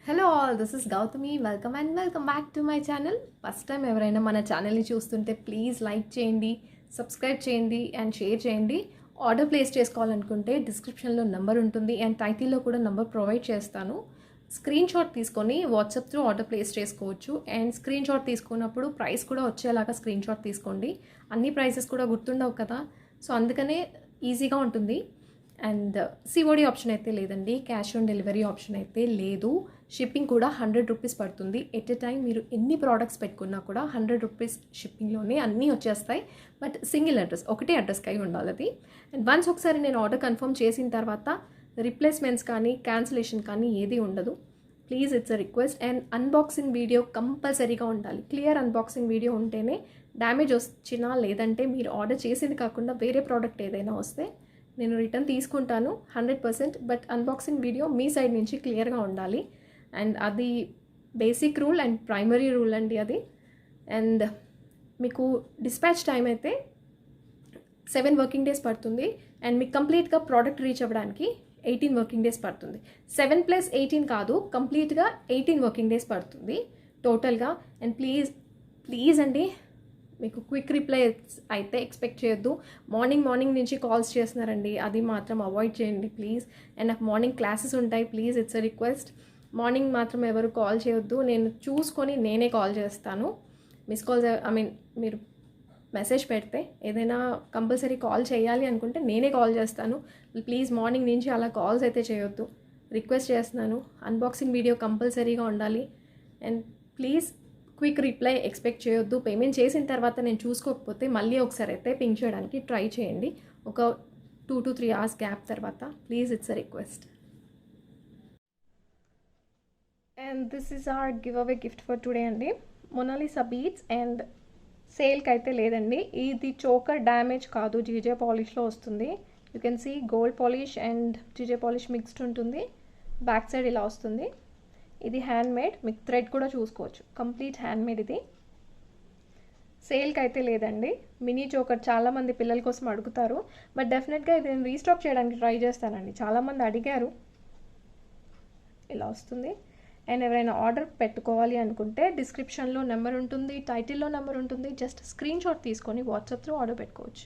Hello all, this is Gautami. Welcome back to my channel. First time ఎవరైనా మన ఛానల్ని చూస్తుంటే ప్లీజ్ లైక్ చేయండి, సబ్స్క్రైబ్ చేయండి అండ్ షేర్ చేయండి. ఆర్డర్ ప్లేస్ చేసుకోవాలనుకుంటే డిస్క్రిప్షన్లో నెంబర్ ఉంటుంది అండ్ టైటిల్లో కూడా నెంబర్ ప్రొవైడ్ చేస్తాను. స్క్రీన్ షాట్ తీసుకొని వాట్సాప్ త్రూ ఆర్డర్ ప్లేస్ చేసుకోవచ్చు. అండ్ స్క్రీన్ షాట్ తీసుకున్నప్పుడు ప్రైస్ కూడా వచ్చేలాగా స్క్రీన్ షాట్ తీసుకోండి. అన్ని ప్రైసెస్ కూడా గుర్తుండవు కదా, సో అందుకనే ఈజీగా ఉంటుంది. అండ్ సిఓడి ఆప్షన్ అయితే లేదండి, క్యాష్ ఆన్ డెలివరీ ఆప్షన్ అయితే లేదు. షిప్పింగ్ కూడా 100 రూపీస్ పడుతుంది. ఎట్ ఎ టైం మీరు ఎన్ని ప్రోడక్ట్స్ పెట్టుకున్నా కూడా 100 రూపీస్ షిప్పింగ్లోనే అన్నీ వచ్చేస్తాయి. బట్ సింగిల్ అడ్రస్, ఒకటే అడ్రస్కి అయి ఉండాలి అది. అండ్ వన్స్ ఒకసారి నేను ఆర్డర్ కన్ఫర్మ్ చేసిన తర్వాత రిప్లేస్మెంట్స్ కానీ క్యాన్సిలేషన్ కానీ ఏది ఉండదు. Please it's a request. And unboxing video కంపల్సరీగా ఉండాలి. క్లియర్ అన్బాక్సింగ్ వీడియో ఉంటేనే డ్యామేజ్ వచ్చినా లేదంటే మీరు ఆర్డర్ చేసింది కాకుండా వేరే ప్రోడక్ట్ ఏదైనా వస్తే నేను రిటర్న్ తీసుకుంటాను 100%. But unboxing video me side నుంచి క్లియర్గా ఉండాలి. అండ్ అది basic rule and primary rule అండి అది. అండ్ మీకు డిస్పాచ్ టైం అయితే 7 వర్కింగ్ డేస్ పడుతుంది. అండ్ మీకు కంప్లీట్గా ప్రోడక్ట్ రీచ్ అవ్వడానికి 18 వర్కింగ్ డేస్ పడుతుంది. 7 + 18 కాదు, కంప్లీట్గా 18 వర్కింగ్ డేస్ పడుతుంది టోటల్గా. అండ్ ప్లీజ్ అండి, మీకు క్విక్ రిప్లై అయితే ఎక్స్పెక్ట్ చేయొద్దు. మార్నింగ్ నుంచి కాల్స్ చేస్తున్నారండి, అది మాత్రం అవాయిడ్ చేయండి ప్లీజ్. అండ్ నాకు మార్నింగ్ క్లాసెస్ ఉంటాయి, please it's a request. Morning మాత్రం ఎవరు కాల్ చేయొద్దు, నేను చూసుకొని నేనే కాల్ చేస్తాను. మిస్ కాల్స్ మీరు మెసేజ్ పెడితే ఏదైనా కంపల్సరీ కాల్ చేయాలి అనుకుంటే నేనే కాల్ చేస్తాను. ప్లీజ్ మార్నింగ్ నుంచి అలా కాల్స్ అయితే చేయొద్దు, రిక్వెస్ట్ చేస్తున్నాను. అన్బాక్సింగ్ వీడియో కంపల్సరీగా ఉండాలి. And please quick reply expect చేయొద్దు. పేమెంట్ చేసిన తర్వాత నేను చూసుకోకపోతే మళ్ళీ ఒకసారి అయితే పింక్ చేయడానికి ట్రై చేయండి, ఒక 2 to 3 hours గ్యాప్ తర్వాత. Please it's a request. And this is our giveaway gift for today అండి. Mona Lisa beads. అండ్ సేల్కి అయితే లేదండి, ఇది చోకర్ డ్యామేజ్ కాదు, జీజే పాలిష్లో వస్తుంది. You can see gold polish and GJ polish mixed ఉంటుంది. బ్యాక్ సైడ్ ఇలా వస్తుంది. ఇది హ్యాండ్ మేడ్, మీకు థ్రెడ్ కూడా చూసుకోవచ్చు, కంప్లీట్ హ్యాండ్ మేడ్ ఇది. సేల్కి అయితే లేదండి. మినీ చోకర్ చాలామంది పిల్లల కోసం అడుగుతారు, బట్ డెఫినెట్గా ఇది నేను రీస్టాక్ చేయడానికి ట్రై చేస్తానండి. చాలామంది అడిగారు. ఇలా వస్తుంది. అండ్ ఎవరైనా ఆర్డర్ పెట్టుకోవాలి అనుకుంటే డిస్క్రిప్షన్లో నెంబర్ ఉంటుంది, టైటిల్లో నెంబర్ ఉంటుంది. జస్ట్ స్క్రీన్ షాట్ తీసుకొని వాట్సాప్ త్రూ ఆర్డర్ పెట్టుకోవచ్చు.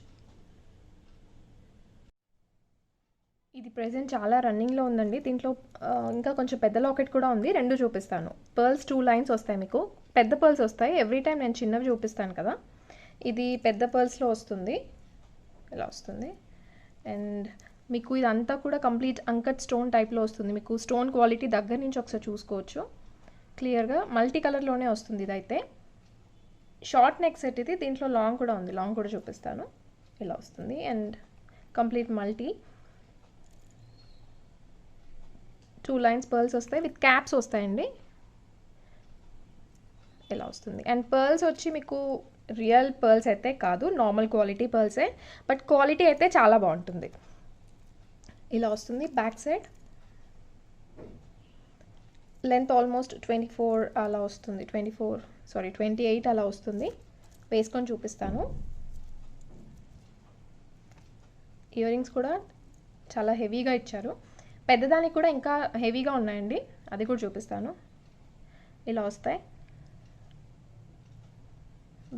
ఇది ప్రెజెంట్ చాలా రన్నింగ్లో ఉందండి. దీంట్లో ఇంకా కొంచెం పెద్ద లాకెట్ కూడా ఉంది, రెండు చూపిస్తాను. పర్ల్స్ 2 లైన్స్ వస్తాయి, మీకు పెద్ద పర్ల్స్ వస్తాయి. ఎవ్రీ టైం నేను చిన్నవి చూపిస్తాను కదా, ఇది పెద్ద పర్ల్స్లో వస్తుంది. ఇలా వస్తుంది. అండ్ మీకు ఇదంతా కూడా కంప్లీట్ అంకట్ స్టోన్ టైప్లో వస్తుంది. మీకు స్టోన్ క్వాలిటీ దగ్గర నుంచి ఒకసారి చూసుకోవచ్చు క్లియర్గా. మల్టీ కలర్లోనే వస్తుంది ఇదైతే. షార్ట్ నెక్ సెట్ ఇది, దీంట్లో లాంగ్ కూడా ఉంది, లాంగ్ కూడా చూపిస్తాను. ఇలా వస్తుంది. And complete multi 2 lines pearls వస్తాయి, విత్ క్యాప్స్ వస్తాయండి. ఇలా వస్తుంది. అండ్ పర్ల్స్ వచ్చి మీకు రియల్ పర్ల్స్ అయితే కాదు, నార్మల్ క్వాలిటీ పర్ల్సే, బట్ క్వాలిటీ అయితే చాలా బాగుంటుంది. ఇలా వస్తుంది. బ్యాక్ సైడ్ లెంత్ ఆల్మోస్ట్ 24 అలా వస్తుంది, 28 అలా వస్తుంది. వేసుకొని చూపిస్తాను. ఇయర్ రింగ్స్ కూడా చాలా హెవీగా ఇచ్చారు, పెద్దదానికి కూడా ఇంకా హెవీగా ఉన్నాయండి, అది కూడా చూపిస్తాను. ఇలా వస్తాయి.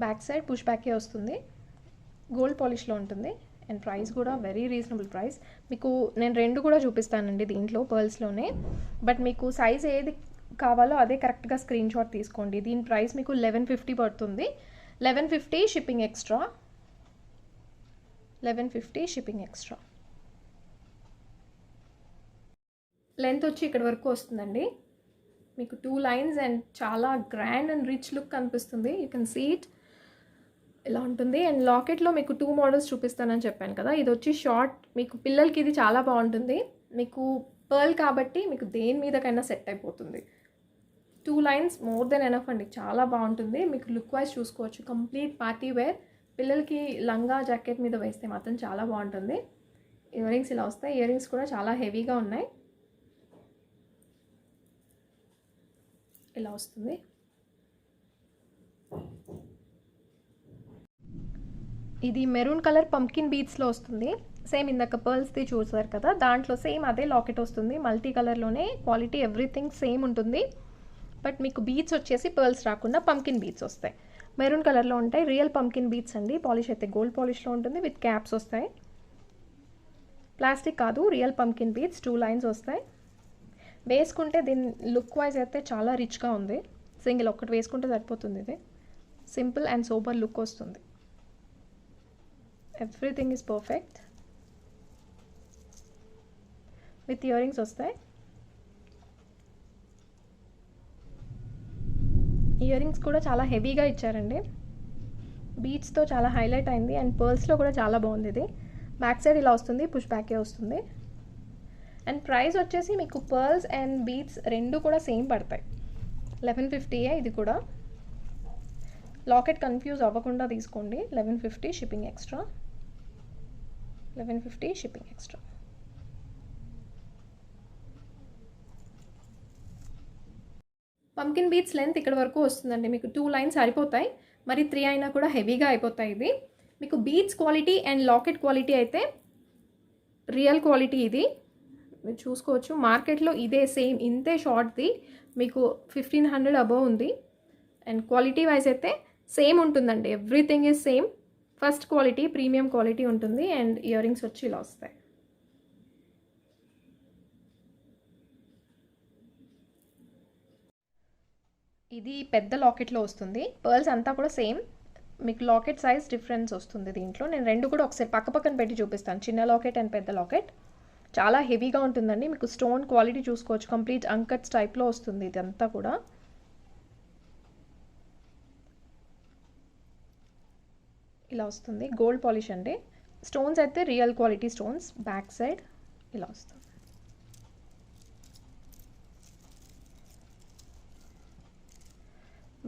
బ్యాక్ సైడ్ పుష్ బ్యాకే వస్తుంది, గోల్డ్ పాలిష్లో ఉంటుంది. అండ్ ప్రైస్ కూడా వెరీ రీజనబుల్ ప్రైస్. మీకు నేను 2 కూడా చూపిస్తానండి దీంట్లో పర్ల్స్లోనే, బట్ మీకు సైజ్ ఏది కావాలో అదే కరెక్ట్గా స్క్రీన్ షాట్ తీసుకోండి. దీని ప్రైస్ మీకు 1150 పడుతుంది. 1150 shipping extra. 1150 shipping extra. Length వచ్చి ఇక్కడ వరకు వస్తుందండి. మీకు 2 లైన్స్ అండ్ చాలా గ్రాండ్ అండ్ రిచ్ లుక్ కనిపిస్తుంది. You can see it. ఇలా ఉంటుంది. అండ్ లాకెట్లో మీకు 2 మోడల్స్ చూపిస్తానని చెప్పాను కదా, ఇది వచ్చి షార్ట్. మీకు పిల్లలకి ఇది చాలా బాగుంటుంది. మీకు పర్ల్ కాబట్టి మీకు దేని మీదకైనా సెట్ అయిపోతుంది. 2 లైన్స్ మోర్ దెన్ ఎనఫ్ అండి, చాలా బాగుంటుంది. మీకు లుక్ వైజ్ చూసుకోవచ్చు, కంప్లీట్ పార్టీ వేర్. పిల్లలకి లంగా జాకెట్ మీద వేస్తే మాత్రం చాలా బాగుంటుంది. ఇయర్ రింగ్స్ ఇలా వస్తాయి. ఇయర్ రింగ్స్ కూడా చాలా హెవీగా ఉన్నాయి. ఇలా వస్తుంది. ఇది మెరూన్ కలర్ పంకిన్ బీడ్స్లో వస్తుంది. సేమ్ ఇందాక పర్ల్స్ది చూసారు కదా, దాంట్లో సేమ్ అదే లాకెట్ వస్తుంది. మల్టీ కలర్లోనే క్వాలిటీ ఎవ్రీథింగ్ సేమ్ ఉంటుంది. బట్ మీకు బీడ్స్ వచ్చేసి పర్ల్స్ రాకుండా పంకిన్ బీడ్స్ వస్తాయి. మెరూన్ కలర్లో ఉంటాయి. రియల్ పంకిన్ బీడ్స్ అండి. పాలిష్ అయితే గోల్డ్ పాలిష్లో ఉంటుంది. విత్ క్యాప్స్ వస్తాయి. ప్లాస్టిక్ కాదు, రియల్ పంకిన్ బీడ్స్. 2 లైన్స్ వస్తాయి. వేసుకుంటే దీని లుక్ వైజ్ అయితే చాలా రిచ్గా ఉంది. సింగిల్ ఒక్కటి వేసుకుంటే సరిపోతుంది. ఇది సింపుల్ అండ్ సూపర్ లుక్ వస్తుంది. Everything is perfect. With earrings వస్తాయి. ఇయర్ రింగ్స్ కూడా చాలా హెవీగా ఇచ్చారండి. బీడ్స్తో చాలా హైలైట్ అయింది. అండ్ పర్ల్స్లో కూడా చాలా బాగుంది. ఇది బ్యాక్ సైడ్ ఇలా వస్తుంది, పుష్ బ్యాకే వస్తుంది. అండ్ ప్రైస్ వచ్చేసి మీకు పర్ల్స్ అండ్ బీడ్స్ రెండు కూడా సేమ్ పడతాయి. 1150 ఇది కూడా. లాకెట్ కన్ఫ్యూజ్ అవ్వకుండా తీసుకోండి. 1150 shipping extra. 1150 shipping extra. Pumpkin beads length ఇక్కడ వరకు వస్తుందండి. మీకు 2 లైన్స్ సరిపోతాయి. మరి 3 అయినా కూడా హెవీగా అయిపోతాయి. ఇది మీకు beads quality and locket quality అయితే రియల్ క్వాలిటీ. ఇది మీరు చూసుకోవచ్చు. మార్కెట్లో ఇదే సేమ్ ఇంతే షార్ట్ది మీకు 1500 అబోవ్ ఉంది. అండ్ క్వాలిటీ వైజ్ అయితే సేమ్ ఉంటుందండి. Everything is same. First quality, premium quality ఉంటుంది. అండ్ ఇయర్ రింగ్స్ వచ్చి ఇలా వస్తాయి. ఇది పెద్ద లాకెట్లో వస్తుంది. పర్ల్స్ అంతా కూడా సేమ్. మీకు లాకెట్ సైజ్ డిఫరెన్స్ వస్తుంది దీంట్లో. నేను రెండు కూడా ఒకసారి పక్కపక్కన పెట్టి చూపిస్తాను. చిన్న లాకెట్ అండ్ పెద్ద లాకెట్. చాలా హెవీగా ఉంటుందండి. మీకు స్టోన్ క్వాలిటీ చూసుకోవచ్చు. కంప్లీట్ అంకట్స్ టైప్లో వస్తుంది ఇదంతా కూడా. ఇలా వస్తుంది. గోల్డ్ పాలిష్ అండి. స్టోన్స్ అయితే real quality stones. Back side ఇలా వస్తుంది.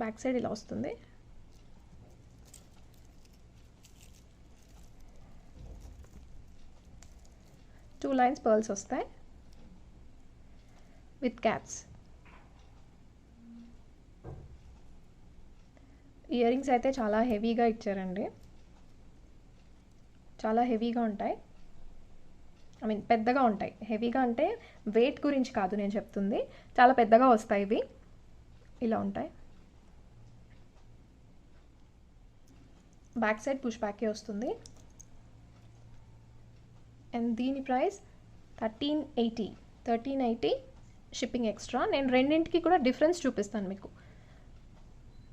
బ్యాక్ సైడ్ ఇలా వస్తుంది. టూ లైన్స్ పర్ల్స్ వస్తాయి విత్ క్యాప్స్. ఇయర్ రింగ్స్ అయితే చాలా హెవీగా ఇచ్చారండి. చాలా హెవీగా ఉంటాయి. ఐ మీన్ పెద్దగా ఉంటాయి. హెవీగా అంటే వెయిట్ గురించి కాదు నేను చెప్తుంది. చాలా పెద్దగా వస్తాయి ఇవి. ఇలా ఉంటాయి. బ్యాక్ సైడ్ పుష్ బ్యాకే వస్తుంది. అండ్ దీని ప్రైస్ 1380 షిప్పింగ్ ఎక్స్ట్రా. నేను రెండింటికి కూడా డిఫరెన్స్ చూపిస్తాను మీకు.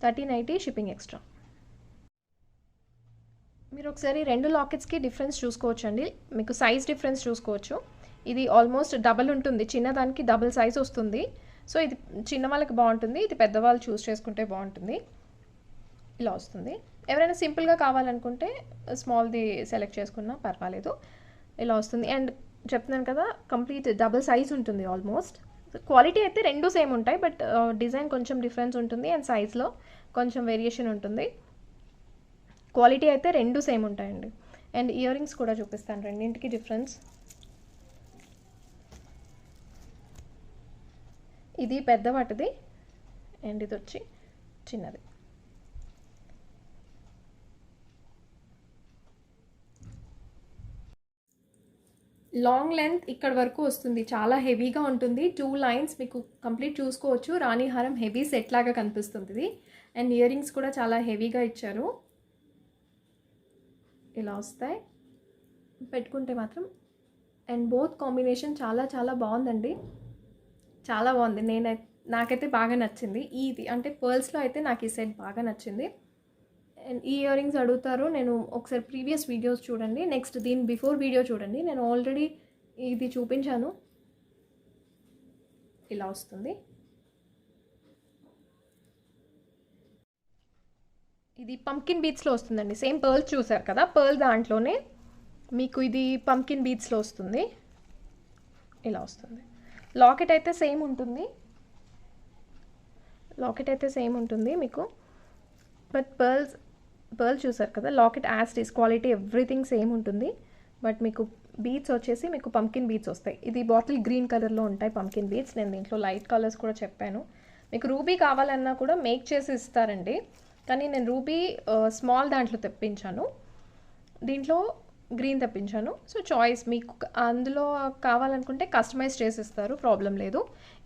1380 షిప్పింగ్ ఎక్స్ట్రా. మీరు ఒకసారి రెండు లాకెట్స్కి డిఫరెన్స్ చూసుకోవచ్చు అండి. మీకు సైజ్ డిఫరెన్స్ చూసుకోవచ్చు. ఇది ఆల్మోస్ట్ డబల్ ఉంటుంది. చిన్నదానికి డబుల్ సైజ్ వస్తుంది. సో ఇది చిన్న వాళ్ళకి బాగుంటుంది. ఇది పెద్దవాళ్ళు చూస్ చేసుకుంటే బాగుంటుంది. ఇలా వస్తుంది. ఎవరైనా సింపుల్గా కావాలనుకుంటే స్మాల్ది సెలెక్ట్ చేసుకున్నా పర్వాలేదు. ఇలా వస్తుంది. అండ్ చెప్తున్నాను కదా, కంప్లీట్ డబుల్ సైజ్ ఉంటుంది ఆల్మోస్ట్. క్వాలిటీ అయితే రెండు సేమ్ ఉంటాయి. బట్ డిజైన్ కొంచెం డిఫరెన్స్ ఉంటుంది. అండ్ సైజ్లో కొంచెం వేరియేషన్ ఉంటుంది. క్వాలిటీ అయితే రెండు సేమ్ ఉంటాయండి. అండ్ ఇయర్ రింగ్స్ కూడా చూపిస్తాను. రెండింటికి డిఫరెన్స్. ఇది పెద్ద వాటిది అండ్ ఇది వచ్చి చిన్నది. లాంగ్ లెంత్ ఇక్కడ వరకు వస్తుంది. చాలా హెవీగా ఉంటుంది. 2 లైన్స్ మీకు కంప్లీట్ చూసుకోవచ్చు. రాణి హారం హెవీ సెట్ లాగా కనిపిస్తుంది. అండ్ ఇయర్ రింగ్స్ కూడా చాలా హెవీగా ఇచ్చారు. ఇలా వస్తాయి పెట్టుకుంటే మాత్రం. అండ్ బోత్ కాంబినేషన్ చాలా చాలా బాగుందండి. చాలా బాగుంది. నాకైతే బాగా నచ్చింది. ఇది అంటే పర్ల్స్లో అయితే నాకు ఈ సెట్ బాగా నచ్చింది. అండ్ ఈ ఇయర్ రింగ్స్ అడుగుతారు. నేను ఒకసారి ప్రీవియస్ వీడియోస్ చూడండి. నెక్స్ట్ దీని బిఫోర్ వీడియో చూడండి. నేను ఆల్రెడీ ఇది చూపించాను. ఇలా వస్తుంది. ఇది పంకిన్ బీడ్స్లో వస్తుందండి. సేమ్ పర్ల్స్ చూసారు కదా, పర్ల్ దాంట్లోనే మీకు ఇది పంకిన్ బీడ్స్లో వస్తుంది. ఇలా వస్తుంది. లాకెట్ అయితే సేమ్ ఉంటుంది. మీకు. బట్ పర్ల్ చూసారు కదా, locket as is quality everything same ఉంటుంది. బట్ మీకు బీడ్స్ వచ్చేసి మీకు పంకిన్ బీడ్స్ వస్తాయి. ఇది బాటిల్ గ్రీన్ కలర్లో ఉంటాయి పంకిన్ బీడ్స్. నేను దీంట్లో లైట్ కలర్స్ కూడా చెప్పాను. మీకు రూబీ కావాలన్నా కూడా మేక్ చేసి ఇస్తారండి. కానీ నేను రూబీ స్మాల్ దాంట్లో తెప్పించాను. దీంట్లో గ్రీన్ తెప్పించాను. సో చాయిస్ మీకు అందులో కావాలనుకుంటే కస్టమైజ్ చేసిస్తారు, ప్రాబ్లం లేదు.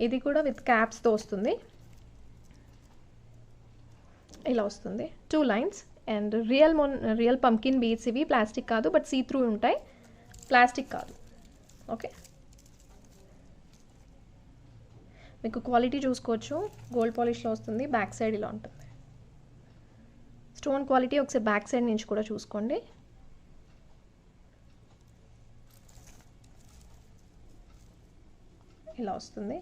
ఇది కూడా విత్ క్యాప్స్తో వస్తుంది, ఇలా వస్తుంది 2 lines. And real pumpkin beads ఇవి, ప్లాస్టిక్ కాదు బట్ సీ త్రూ ఉంటాయి, ప్లాస్టిక్ కాదు. ఓకే, మీకు క్వాలిటీ చూసుకోవచ్చు, గోల్డ్ పాలిష్లో వస్తుంది. బ్యాక్ సైడ్ ఇలా ఉంటుంది. స్టోన్ క్వాలిటీ ఒకసారి బ్యాక్ సైడ్ నుంచి కూడా చూసుకోండి. ఇలా వస్తుంది.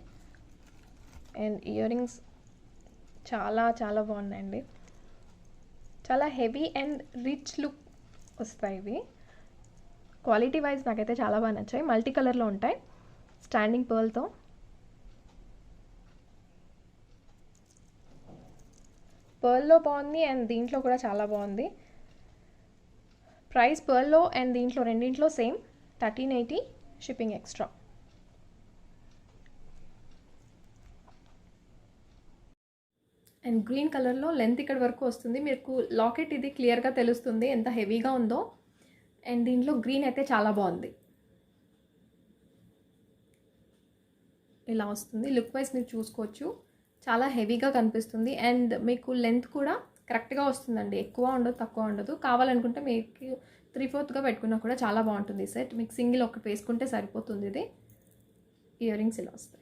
అండ్ ఇయర్ రింగ్స్ చాలా చాలా బాగున్నాయండి, చాలా హెవీ అండ్ రిచ్ లుక్ వస్తాయి ఇవి. క్వాలిటీ వైజ్ నాకైతే చాలా బాగా నచ్చాయి. మల్టీ కలర్లో ఉంటాయి, స్టాండింగ్ పర్ల్తో. పర్ల్లో బాగుంది అండ్ దీంట్లో కూడా చాలా బాగుంది. ప్రైస్ పర్ల్లో అండ్ దీంట్లో రెండింట్లో same, 1380 shipping extra. And green కలర్లో లెంత్ ఇక్కడ వరకు వస్తుంది. మీకు లాకెట్ ఇది క్లియర్గా తెలుస్తుంది ఎంత హెవీగా ఉందో. అండ్ దీంట్లో గ్రీన్ అయితే చాలా బాగుంది, ఇలా వస్తుంది. లుక్ వైజ్ మీరు చూసుకోవచ్చు, చాలా హెవీగా కనిపిస్తుంది. అండ్ మీకు లెంత్ కూడా కరెక్ట్గా వస్తుందండి, ఎక్కువ ఉండదు తక్కువ ఉండదు. కావాలనుకుంటే మీకు 3/4గా పెట్టుకున్నా కూడా చాలా బాగుంటుంది సెట్. మీకు సింగిల్ ఒకటి వేసుకుంటే సరిపోతుంది. ఇది ఇయర్ రింగ్స్ ఇలా వస్తాయి.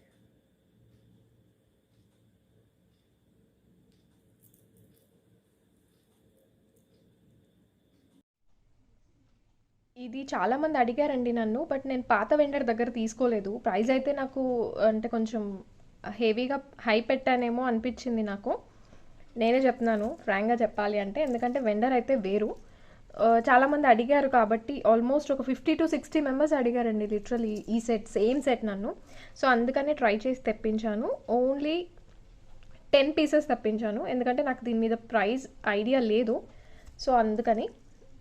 ఇది చాలామంది అడిగారండి నన్ను, బట్ నేను పాత వెండర్ దగ్గర తీసుకోలేదు. ప్రైస్ అయితే నాకు అంటే కొంచెం హెవీగా హై పెట్టానేమో అనిపించింది నాకు. నేనే చెప్తున్నాను ఫ్రాంక్గా చెప్పాలి అంటే, ఎందుకంటే వెండర్ అయితే వేరు. చాలామంది అడిగారు కాబట్టి ఆల్మోస్ట్ ఒక 50 to 60 మెంబర్స్ అడిగారండి లిటరలీ ఈ సెట్, సేమ్ సెట్ నన్ను. సో అందుకనే ట్రై చేసి తెప్పించాను. ఓన్లీ 10 పీసెస్ తెప్పించాను, ఎందుకంటే నాకు దీని మీద ప్రైస్ ఐడియా లేదు. సో అందుకని.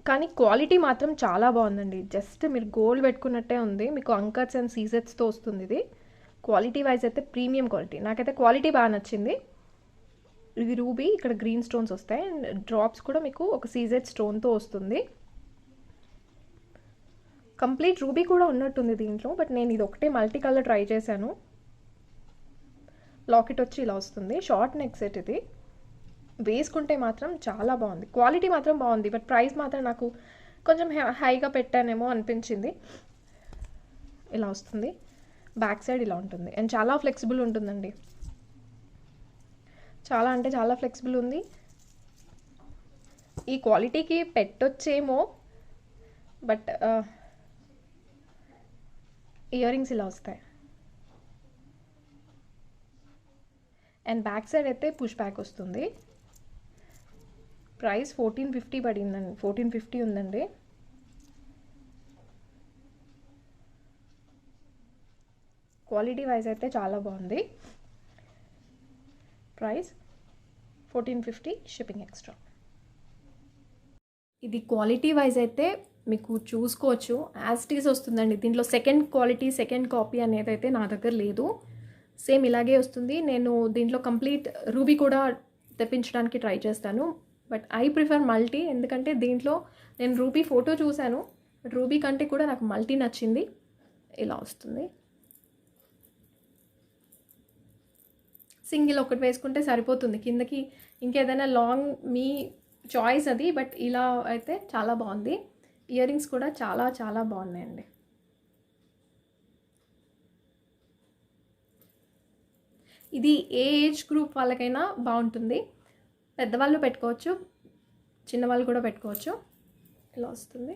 కానీ క్వాలిటీ మాత్రం చాలా బాగుందండి, జస్ట్ మీరు గోల్డ్ పెట్టుకున్నట్టే ఉంది. మీకు అంకర్స్ అండ్ సీజెట్స్తో వస్తుంది ఇది. క్వాలిటీ వైజ్ అయితే ప్రీమియం క్వాలిటీ, నాకైతే క్వాలిటీ బాగా నచ్చింది. ఇది రూబీ, ఇక్కడ గ్రీన్ స్టోన్స్ వస్తాయి అండ్ డ్రాప్స్ కూడా మీకు ఒక సీజెడ్ స్టోన్తో వస్తుంది. కంప్లీట్ రూబీ కూడా ఉన్నట్టుంది దీంట్లో, బట్ నేను ఇది ఒకటే మల్టీ కలర్ ట్రై చేశాను. లాకెట్ వచ్చి ఇలా వస్తుంది, షార్ట్ నెక్ సెట్. ఇది వేసుకుంటే మాత్రం చాలా బాగుంది, క్వాలిటీ మాత్రం బాగుంది. బట్ ప్రైస్ మాత్రం నాకు కొంచెం హైగా పెట్టానేమో అనిపించింది. ఇలా వస్తుంది, బ్యాక్ సైడ్ ఇలా ఉంటుంది. అండ్ చాలా ఫ్లెక్సిబుల్ ఉంటుందండి, చాలా అంటే చాలా ఫ్లెక్సిబుల్ ఉంది. ఈ క్వాలిటీకి పెట్టొచ్చేమో, బట్ ఇయర్ రింగ్స్ ఇలా వస్తాయి. అండ్ బ్యాక్ సైడ్ అయితే పుష్ బ్యాక్ వస్తుంది. ప్రైస్ 1450 పడిందండి, 1450 ఉందండి. క్వాలిటీ వైజ్ అయితే చాలా బాగుంది. Price 1450 shipping extra. ఇది క్వాలిటీ వైజ్ అయితే మీకు చూసుకోవచ్చు, యాజ్ ఇట్ ఈజ్ వస్తుందండి. దీంట్లో సెకండ్ క్వాలిటీ సెకండ్ కాపీ అనేది అయితే నా దగ్గర లేదు, సేమ్ ఇలాగే వస్తుంది. నేను దీంట్లో కంప్లీట్ రూబీ కూడా తెప్పించడానికి ట్రై చేస్తాను, బట్ ఐ ప్రిఫర్ మల్టీ. ఎందుకంటే దీంట్లో నేను రూబీ ఫోటో చూశాను, బట్ రూబీ కంటే కూడా నాకు మల్టీ నచ్చింది. ఇలా వస్తుంది, సింగిల్ ఒకటి వేసుకుంటే సరిపోతుంది కిందకి. ఇంకేదైనా లాంగ్ మీ చాయిస్ అది, బట్ ఇలా అయితే చాలా బాగుంది. ఇయర్ రింగ్స్ కూడా చాలా చాలా బాగున్నాయండి. ఇది ఏ ఏజ్ గ్రూప్ వాళ్ళకైనా బాగుంటుంది, పెద్దవాళ్ళు పెట్టుకోవచ్చు, చిన్నవాళ్ళు కూడా పెట్టుకోవచ్చు. ఇలా వస్తుంది.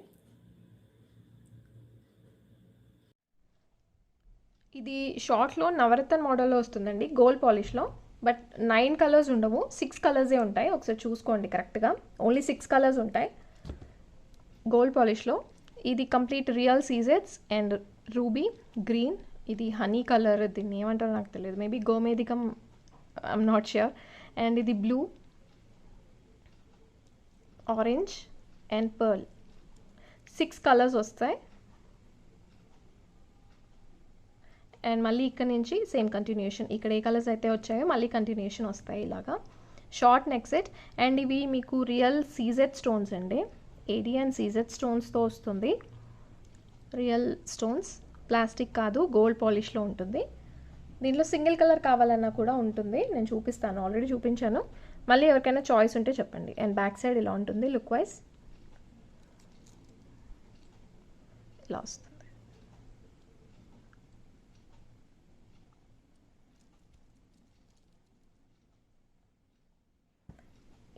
ఇది షార్ట్లో నవరత్న మోడల్లో వస్తుందండి, గోల్డ్ పాలిష్లో. బట్ 9 కలర్స్ ఉండవు, 6 కలర్సే ఉంటాయి. ఒకసారి చూసుకోండి కరెక్ట్గా, ఓన్లీ 6 కలర్స్ ఉంటాయి గోల్డ్ పాలిష్లో. ఇది కంప్లీట్ రియల్ సీజెట్స్ అండ్ రూబీ గ్రీన్. ఇది హనీ కలర్, దీన్ని ఏమంటారో నాకు తెలియదు, మేబీ గోమేధికం, ఐఎమ్ నాట్ ష్యూర్. అండ్ ఇది blue, orange and pearl, 6 colours వస్తాయి. అండ్ మళ్ళీ ఇక్కడ నుంచి సేమ్ కంటిన్యూషన్, ఇక్కడ ఏ కలర్స్ అయితే వచ్చాయో మళ్ళీ కంటిన్యూషన్ వస్తాయి ఇలాగా. Short neck set. అండ్ ఇవి మీకు రియల్ సీజెడ్ స్టోన్స్ అండి, ఏడి అండ్ సీజెడ్ స్టోన్స్తో వస్తుంది. రియల్ స్టోన్స్, ప్లాస్టిక్ కాదు, గోల్డ్ పాలిష్లో ఉంటుంది. దీంట్లో సింగిల్ కలర్ కావాలన్నా కూడా ఉంటుంది, నేను చూపిస్తాను, ఆల్రెడీ చూపించాను. మళ్ళీ ఎవరికైనా చాయిస్ ఉంటే చెప్పండి. అండ్ బ్యాక్ సైడ్ ఇలా ఉంటుంది లుక్ వైజ్, ఇలా వస్తుంది.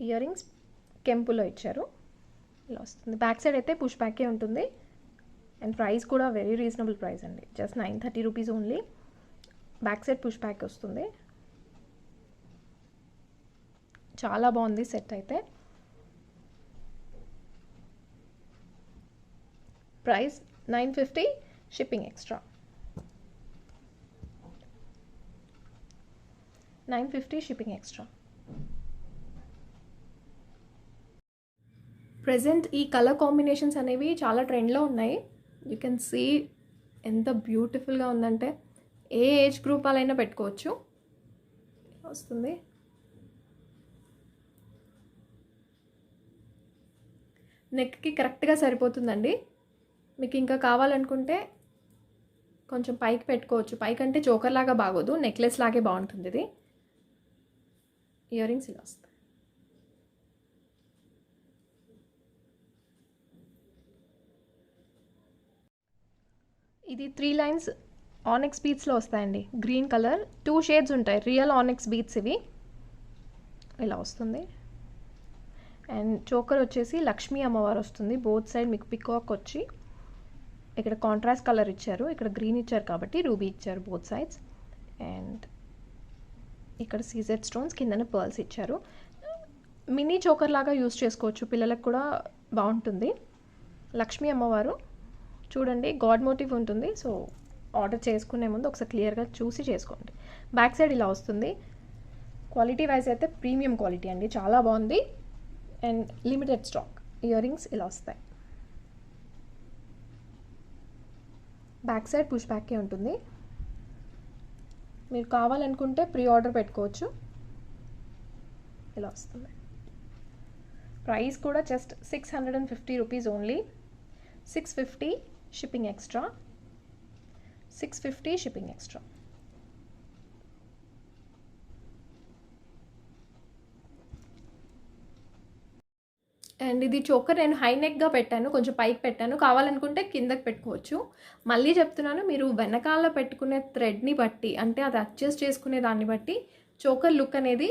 ఇయర్ రింగ్స్ కెంపులో ఇచ్చారు, ఇలా వస్తుంది. బ్యాక్ సైడ్ అయితే పుష్ బ్యాకే ఉంటుంది. అండ్ ప్రైస్ కూడా వెరీ రీజనబుల్ ప్రైస్ అండి, just 930 rupees only. Back side push back వస్తుంది. చాలా బాగుంది సెట్ అయితే. Price 950, shipping extra. 950 shipping extra. Present ఈ కలర్ కాంబినేషన్స్ అనేవి చాలా ట్రెండ్లో ఉన్నాయి. యూ కెన్ సీ ఎంత బ్యూటిఫుల్గా ఉందంటే ఏ ఏజ్ గ్రూప్ వాళ్ళైనా పెట్టుకోవచ్చు. వస్తుంది. నెక్కి కరెక్ట్గా సరిపోతుందండి. మీకు ఇంకా కావాలనుకుంటే కొంచెం పైకి పెట్టుకోవచ్చు. పైకి అంటే చోకర్ లాగా బాగోదు, నెక్లెస్ లాగే బాగుంటుంది ఇది. ఇయర్ రింగ్స్ ఇలా వస్తాయి. ఇది 3 లైన్స్ ఆనెక్స్ బీట్స్లో వస్తాయండి, గ్రీన్ కలర్. 2 షేడ్స్ ఉంటాయి, రియల్ ఆనెక్స్ బీట్స్ ఇవి. ఇలా వస్తుంది. అండ్ చోకర్ వచ్చేసి లక్ష్మీ అమ్మవారు వస్తుంది. బోత్ సైడ్ మీకు పికాక్ వచ్చి ఇక్కడ కాంట్రాస్ట్ కలర్ ఇచ్చారు, ఇక్కడ గ్రీన్ ఇచ్చారు కాబట్టి రూబీ ఇచ్చారు బోత్ సైడ్స్. అండ్ ఇక్కడ సీజెడ్ స్టోన్స్, కిందన పర్ల్స్ ఇచ్చారు. మినీ చోకర్ లాగా యూస్ చేసుకోవచ్చు, పిల్లలకు కూడా బాగుంటుంది. లక్ష్మీ అమ్మవారు చూడండి, గాడ్ మోటివ్ ఉంటుంది. సో ఆర్డర్ చేసుకునే ముందు ఒకసారి క్లియర్గా చూసి చేసుకోండి. బ్యాక్ సైడ్ ఇలా వస్తుంది. క్వాలిటీ వైజ్ అయితే ప్రీమియం క్వాలిటీ అండి, చాలా బాగుంది. And limited stock. Ear rings ఇలా వస్తాయి. బ్యాక్ సైడ్ పుష్ బ్యాకే ఉంటుంది. మీరు కావాలనుకుంటే ప్రీ ఆర్డర్ పెట్టుకోవచ్చు. ఇలా వస్తుంది. ప్రైస్ కూడా just 650 rupees only. 650 shipping extra. 650 shipping extra. And ఇది చోకర్ నేను హై నెక్గా పెట్టాను, కొంచెం పైకి పెట్టాను. కావాలనుకుంటే కిందకి పెట్టుకోవచ్చు. మళ్ళీ చెప్తున్నాను, మీరు వెనకాల పెట్టుకునే థ్రెడ్ని బట్టి, అంటే అది అడ్జస్ట్ చేసుకునే దాన్ని బట్టి చోకర్ లుక్ అనేది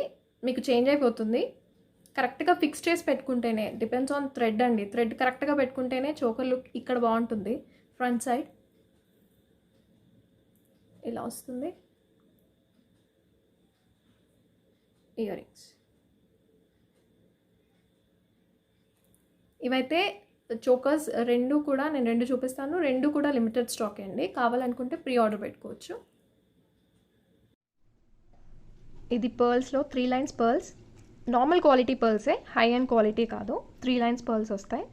మీకు చేంజ్ అయిపోతుంది. కరెక్ట్గా ఫిక్స్ చేసి పెట్టుకుంటేనే, డిపెండ్స్ ఆన్ థ్రెడ్ అండి. థ్రెడ్ కరెక్ట్గా పెట్టుకుంటేనే చోకర్ లుక్ ఇక్కడ బాగుంటుంది. ఫ్రంట్ సైడ్ ఇలా వస్తుంది. ఇయర్ రింగ్స్ ఇవైతే చోకర్స్ రెండు కూడా నేను రెండు చూపిస్తాను. రెండు కూడా లిమిటెడ్ స్టాక్ అండి, కావాలనుకుంటే ప్రీ ఆర్డర్ పెట్టుకోవచ్చు. ఇది పర్ల్స్లో 3 లైన్స్ పర్ల్స్, నార్మల్ క్వాలిటీ పర్ల్సే, హై అండ్ క్వాలిటీ కాదు. 3 లైన్స్ పర్ల్స్ వస్తాయి.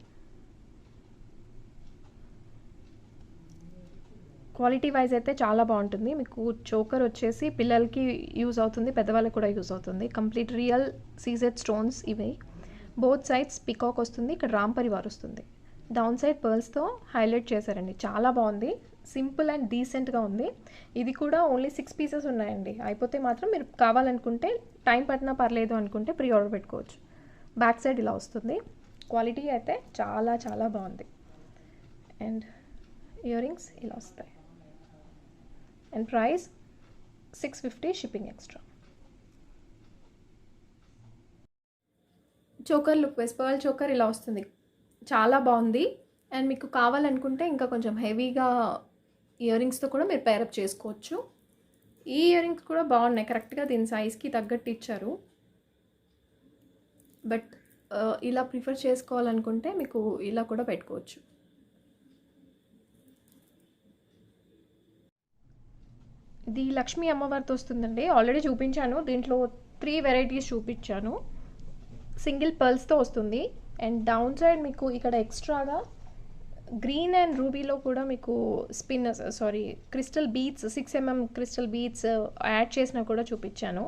క్వాలిటీ వైజ్ అయితే చాలా బాగుంటుంది. మీకు చోకర్ వచ్చేసి పిల్లలకి యూజ్ అవుతుంది, పెద్దవాళ్ళకి కూడా యూజ్ అవుతుంది. కంప్లీట్ రియల్ సీజెడ్ స్టోన్స్ ఇవి. బోత్ సైడ్స్ పికాక్ వస్తుంది, ఇక్కడ రామ్ పరివార్ వస్తుంది. డౌన్ సైడ్ పర్ల్స్తో హైలైట్ చేశారండి, చాలా బాగుంది. సింపుల్ అండ్ డీసెంట్గా ఉంది. ఇది కూడా ఓన్లీ 6 పీసెస్ ఉన్నాయండి. అయిపోతే మాత్రం మీరు కావాలనుకుంటే, టైం పట్టినా పర్లేదు అనుకుంటే ప్రీ ఆర్డర్ పెట్టుకోవచ్చు. బ్యాక్ సైడ్ ఇలా వస్తుంది. క్వాలిటీ అయితే చాలా చాలా బాగుంది. అండ్ ఇయర్ రింగ్స్ ఇలా వస్తాయి. And price 650 shipping extra. Choker look wise pearl choker ఇలా వస్తుంది, చాలా బాగుంది. అండ్ మీకు కావాలనుకుంటే ఇంకా కొంచెం హెవీగా ఇయర్ రింగ్స్తో కూడా మీరు పేరప్ చేసుకోవచ్చు. ఈ ఇయర్ రింగ్స్ కూడా బాగున్నాయి, కరెక్ట్గా దీని సైజ్కి తగ్గట్టు ఇచ్చారు. బట్ ఇలా ప్రిఫర్ చేసుకోవాలనుకుంటే మీకు ఇలా కూడా పెట్టుకోవచ్చు. ఇది లక్ష్మీ అమ్మవారితో వస్తుందండి, ఆల్రెడీ చూపించాను. దీంట్లో 3 వెరైటీస్ చూపించాను. సింగిల్ పర్ల్స్తో వస్తుంది. అండ్ డౌన్ సైడ్ మీకు ఇక్కడ ఎక్స్ట్రాగా గ్రీన్ అండ్ రూబీలో కూడా మీకు crystal beats, 6 mm crystal beats add చేసినా కూడా చూపించాను.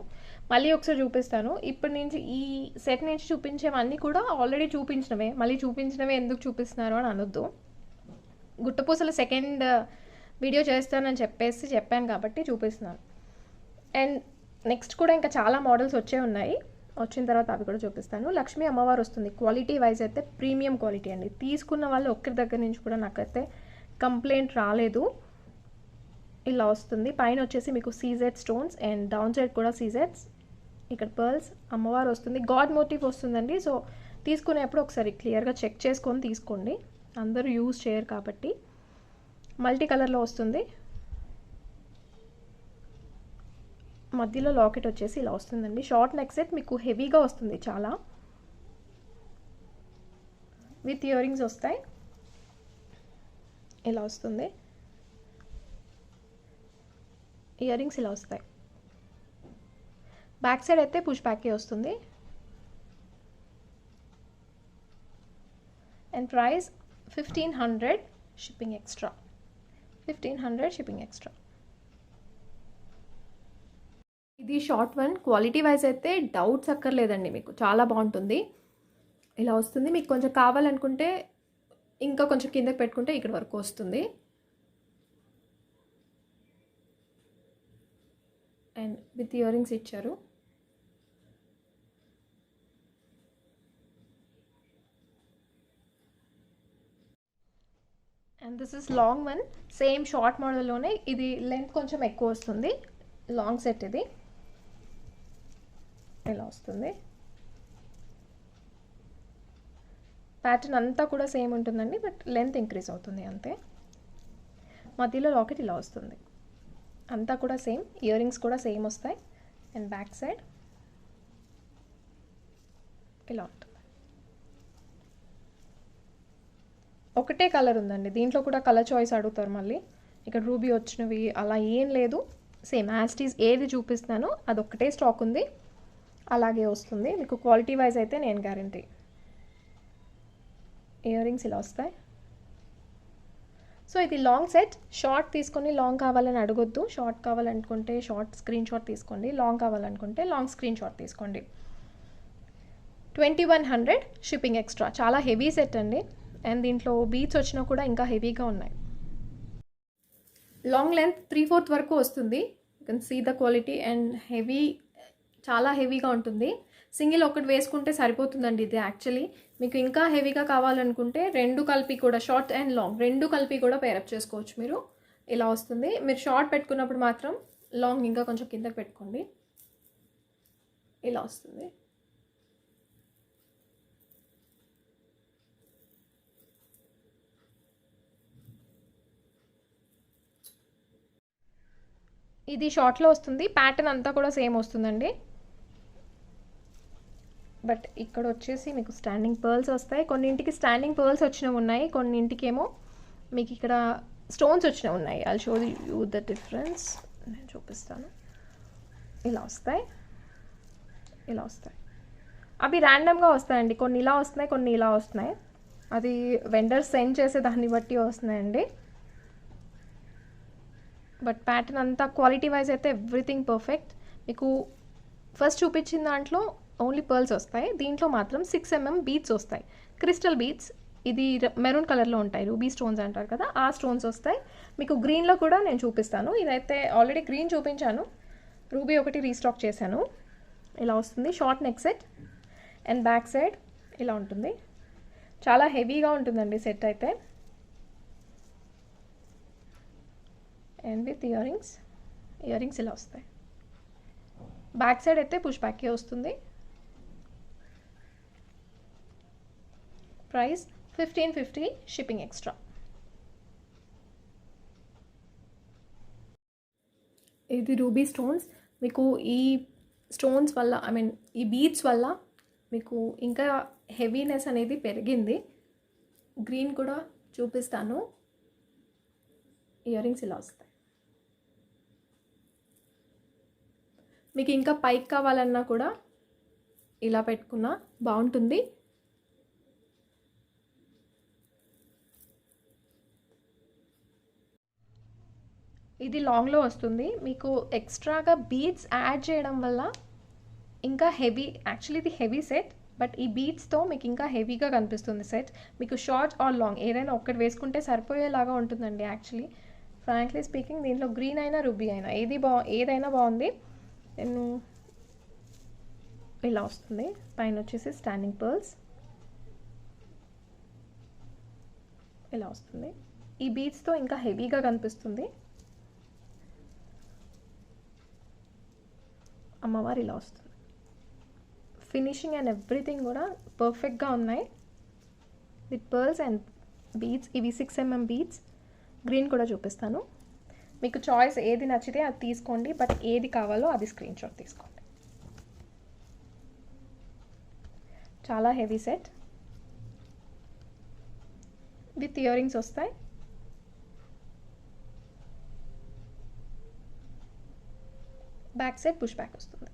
మళ్ళీ ఒకసారి చూపిస్తాను. ఇప్పటి నుంచి ఈ సెట్ నుంచి చూపించేవన్నీ కూడా ఆల్రెడీ చూపించినవే, మళ్ళీ చూపించినవే ఎందుకు చూపిస్తున్నారు అని అనొద్దు. గుట్టపూసలు సెకండ్ వీడియో చేస్తానని చెప్పాను కాబట్టి చూపిస్తున్నాను. అండ్ నెక్స్ట్ కూడా ఇంకా చాలా మోడల్స్ వచ్చే ఉన్నాయి, వచ్చిన తర్వాత అవి కూడా చూపిస్తాను. లక్ష్మీ అమ్మవారు వస్తుంది. క్వాలిటీ వైజ్ అయితే ప్రీమియం క్వాలిటీ అండి. తీసుకున్న వాళ్ళు ఒక్కరి దగ్గర నుంచి కూడా నాకైతే కంప్లైంట్ రాలేదు. ఇలా వస్తుంది. పైన వచ్చేసి మీకు CZ stones and down side కూడా సీజెడ్స్, ఇక్కడ పర్ల్స్, అమ్మవారు వస్తుంది. గాడ్ మోటివ్ వస్తుందండి. సో తీసుకునేప్పుడు ఒకసారి క్లియర్గా చెక్ చేసుకొని తీసుకోండి, అందరూ యూజ్ చేయరు కాబట్టి. మల్టీ కలర్లో వస్తుంది. మధ్యలో లాకెట్ వచ్చేసి ఇలా వస్తుందండి. షార్ట్ నెక్ సెట్ మీకు హెవీగా వస్తుంది చాలా, విత్ ఇయర్ రింగ్స్ వస్తాయి. ఇలా వస్తుంది. ఇయర్ రింగ్స్ ఇలా వస్తాయి. బ్యాక్ సైడ్ అయితే పుష్ బ్యాకే వస్తుంది. And price 1500 shipping extra. 1500 shipping extra. ఇది షార్ట్ వన్. క్వాలిటీ వైజ్ అయితే డౌట్స్ అక్కర్లేదండి, మీకు చాలా బాగుంటుంది. ఇలా వస్తుంది. మీకు కొంచెం కావాలనుకుంటే ఇంకా కొంచెం కిందకి పెట్టుకుంటే ఇక్కడ వరకు వస్తుంది. అండ్ విత్ ఇయర్ రింగ్స్ ఇచ్చారు. And this is long one. Same short మోడల్లోనే ఇది లెంత్ కొంచెం ఎక్కువ వస్తుంది. లాంగ్ సెట్ ఇది ఇలా వస్తుంది. ప్యాటర్న్ అంతా కూడా సేమ్ ఉంటుందండి, బట్ లెంత్ ఇంక్రీజ్ అవుతుంది అంతే. మధ్యలో లాకెట్ ఇలా వస్తుంది. అంతా కూడా సేమ్. ఇయర్ రింగ్స్ కూడా సేమ్ వస్తాయి. అండ్ బ్యాక్ సైడ్ ఇలా ఉంటుంది. ఒకటే కలర్ ఉందండి, దీంట్లో కూడా కలర్ చాయిస్ అడుగుతారు మళ్ళీ. ఇక్కడ రూబీ వచ్చినవి అలా ఏం లేదు, సేమ్ యాస్టీస్ ఏది చూపిస్తున్నానో అదొక్కటే స్టాక్ ఉంది, అలాగే వస్తుంది మీకు. క్వాలిటీ వైజ్ అయితే నేను గ్యారంటీ. ఇయర్ రింగ్స్ ఇలా వస్తాయి. సో ఇది లాంగ్ సెట్. షార్ట్ తీసుకొని లాంగ్ కావాలని అడగొద్దు. షార్ట్ కావాలనుకుంటే షార్ట్ స్క్రీన్ షాట్ తీసుకోండి, లాంగ్ కావాలనుకుంటే లాంగ్ స్క్రీన్ షాట్ తీసుకోండి. 2100 షిప్పింగ్ ఎక్స్ట్రా. చాలా హెవీ సెట్ అండి. అండ్ దీంట్లో బీట్స్ వచ్చినా కూడా ఇంకా హెవీగా ఉన్నాయి. లాంగ్ లెంత్ 3/4 వరకు వస్తుంది. You can see the quality. And heavy, చాలా హెవీగా ఉంటుంది. సింగిల్ ఒకటి వేసుకుంటే సరిపోతుందండి ఇది. యాక్చువల్లీ మీకు ఇంకా హెవీగా కావాలనుకుంటే రెండు కలిపి కూడా, షార్ట్ అండ్ లాంగ్ రెండు కలిపి కూడా పేరప్ చేసుకోవచ్చు మీరు. ఇలా వస్తుంది. మీరు షార్ట్ పెట్టుకున్నప్పుడు మాత్రం లాంగ్ ఇంకా కొంచెం కిందకి పెట్టుకోండి. ఇలా వస్తుంది. ఇది షార్ట్లో వస్తుంది. ప్యాటర్న్ అంతా కూడా సేమ్ వస్తుందండి, బట్ ఇక్కడ వచ్చేసి మీకు స్టాండింగ్ పర్ల్స్ వస్తాయి. కొన్నింటికి స్టాండింగ్ పర్ల్స్ వచ్చినవి ఉన్నాయి, కొన్నింటికేమో మీకు ఇక్కడ స్టోన్స్ వచ్చినవి ఉన్నాయి. I'll show you the difference. నేను చూపిస్తాను. ఇలా వస్తాయి, ఇలా వస్తాయి. అవి ర్యాండమ్గా వస్తాయండి. కొన్ని ఇలా వస్తున్నాయి, కొన్ని ఇలా వస్తున్నాయి. అది వెండర్ సెండ్ చేసే దాన్ని బట్టి వస్తున్నాయండి. బట్ ప్యాటర్న్ అంతా క్వాలిటీ వైజ్ అయితే ఎవ్రీథింగ్ పర్ఫెక్ట్. మీకు ఫస్ట్ చూపించిన దాంట్లో ఓన్లీ పర్ల్స్ వస్తాయి, దీంట్లో మాత్రం 6 mm బీట్స్ వస్తాయి, క్రిస్టల్ బీట్స్. ఇది మెరూన్ కలర్లో ఉంటాయి, రూబీ స్టోన్స్ అంటారు కదా, ఆ స్టోన్స్ వస్తాయి. మీకు గ్రీన్లో కూడా నేను చూపిస్తాను. ఇదైతే ఆల్రెడీ గ్రీన్ చూపించాను, రూబీ ఒకటి రీస్టాక్ చేశాను. ఇలా వస్తుంది. Short neck set and back side ఇలా ఉంటుంది. చాలా హెవీగా ఉంటుందండి సెట్ అయితే. అండ్ విత్ ఇయర్ రింగ్స్ ఇలా వస్తాయి. బ్యాక్ సైడ్ అయితే పుష్ బ్యాకే వస్తుంది. Price 1550 shipping extra. ఇది రూబీ స్టోన్స్. మీకు ఈ స్టోన్స్ వల్ల, ఐ మీన్ ఈ బీడ్స్ వల్ల మీకు ఇంకా హెవీనెస్ అనేది పెరిగింది. గ్రీన్ కూడా చూపిస్తాను. ఇయర్ రింగ్స్ ఇలా వస్తాయి. మీకు ఇంకా పైకి కావాలన్నా కూడా ఇలా పెట్టుకున్నా బాగుంటుంది. ఇది లాంగ్లో వస్తుంది. మీకు ఎక్స్ట్రాగా బీడ్స్ యాడ్ చేయడం వల్ల ఇంకా హెవీ, యాక్చువల్లీ ఇది హెవీ సెట్, బట్ ఈ బీడ్స్తో మీకు ఇంకా హెవీగా కనిపిస్తుంది సెట్. మీకు షార్ట్ ఆర్ లాంగ్ ఏదైనా ఒక్కటి వేసుకుంటే సరిపోయేలాగా ఉంటుందండి యాక్చువల్లీ. ఫ్రాంక్లీ స్పీకింగ్ దీంట్లో గ్రీన్ అయినా రూబీ అయినా ఏదైనా బాగుంది. నేను ఇలా వస్తుంది. పైన వచ్చేసి స్టాండింగ్ పర్ల్స్ ఇలా వస్తుంది. ఈ బీడ్స్తో ఇంకా హెవీగా కనిపిస్తుంది. అమ్మవారు ఇలా వస్తుంది. ఫినిషింగ్ అండ్ ఎవ్రీథింగ్ కూడా పర్ఫెక్ట్గా ఉన్నాయి విత్ పర్ల్స్ అండ్ బీడ్స్. ఇవి 6mm బీడ్స్. గ్రీన్ కూడా చూపిస్తాను. మీకు చాయిస్ ఏది నచ్చితే అది తీసుకోండి, బట్ ఏది కావాలో అది స్క్రీన్ షాట్ తీసుకోండి. చాలా heavy set with earrings వస్తాయి. బ్యాక్ సైడ్ పుష్ బ్యాక్ వస్తుంది.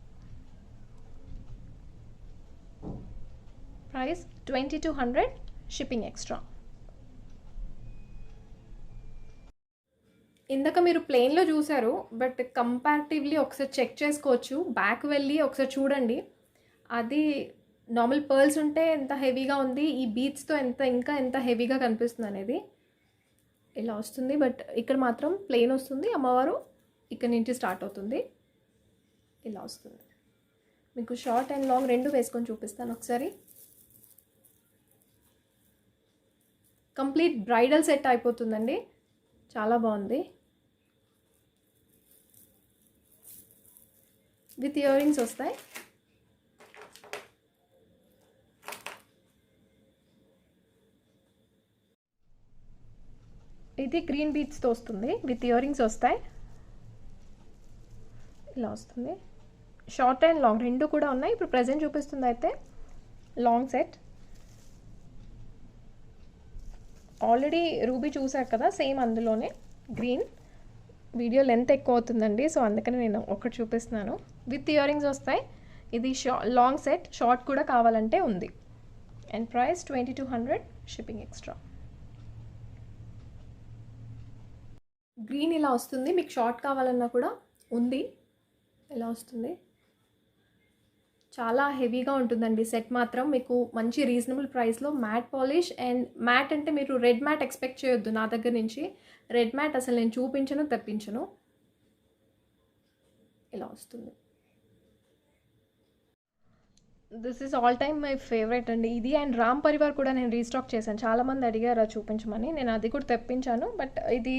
Price 2200, shipping extra. ఇందాక మీరు ప్లెయిన్లో చూసారు, బట్ కంపారిటివ్లీ ఒకసారి చెక్ చేసుకోవచ్చు. బ్యాక్ వెళ్ళి ఒకసారి చూడండి. అది నార్మల్ పర్ల్స్ ఉంటే ఎంత హెవీగా ఉంది, ఈ బీడ్స్తో ఇంకా ఎంత హెవీగా కనిపిస్తుంది అనేది. ఇలా వస్తుంది. బట్ ఇక్కడ మాత్రం ప్లెయిన్ వస్తుంది. అమ్మవారు ఇక్కడ నుంచి స్టార్ట్ అవుతుంది. ఇలా వస్తుంది. మీకు షార్ట్ అండ్ లాంగ్ రెండు వేసుకొని చూపిస్తాను ఒకసారి. కంప్లీట్ బ్రైడల్ సెట్ అయిపోతుందండి. చాలా బాగుంది. విత్ ఇయర్ రింగ్స్ వస్తాయి. ఇది గ్రీన్ బీడ్స్తో వస్తుంది. విత్ ఇయర్ రింగ్స్ వస్తాయి. ఇలా వస్తుంది. షార్ట్ అండ్ లాంగ్ రెండు కూడా ఉన్నాయి. ఇప్పుడు ప్రజెంట్ చూపిస్తుంది అయితే లాంగ్ సెట్. ఆల్రెడీ రూబీ చూసారు కదా, సేమ్ అందులోనే గ్రీన్. వీడియో లెంత్ ఎక్కువ అవుతుందండి, సో అందుకని నేను ఒకటి చూపిస్తున్నాను. విత్ ఇయర్ రింగ్స్ వస్తాయి. ఇది లాంగ్ సెట్. షార్ట్ కూడా కావాలంటే ఉంది. And price 2200, shipping extra. Green ఇలా వస్తుంది. మీకు షార్ట్ కావాలన్నా కూడా ఉంది. ఇలా వస్తుంది. చాలా హెవీగా ఉంటుందండి సెట్ మాత్రం. మీకు మంచి రీజనబుల్ ప్రైస్లో మ్యాట్ పాలిష్. అండ్ మ్యాట్ అంటే మీరు రెడ్ మ్యాట్ ఎక్స్పెక్ట్ చేయొద్దు నా దగ్గర నుంచి. రెడ్ మ్యాట్ అసలు నేను చూపించను, తెప్పించను. ఇలా వస్తుంది. This is all time my favourite అండి ఇది. అండ్ రామ్ పరివార్ కూడా నేను రీస్టాక్ చేశాను. చాలామంది అడిగారు చూపించమని. నేను అది కూడా తెప్పించాను. బట్ ఇది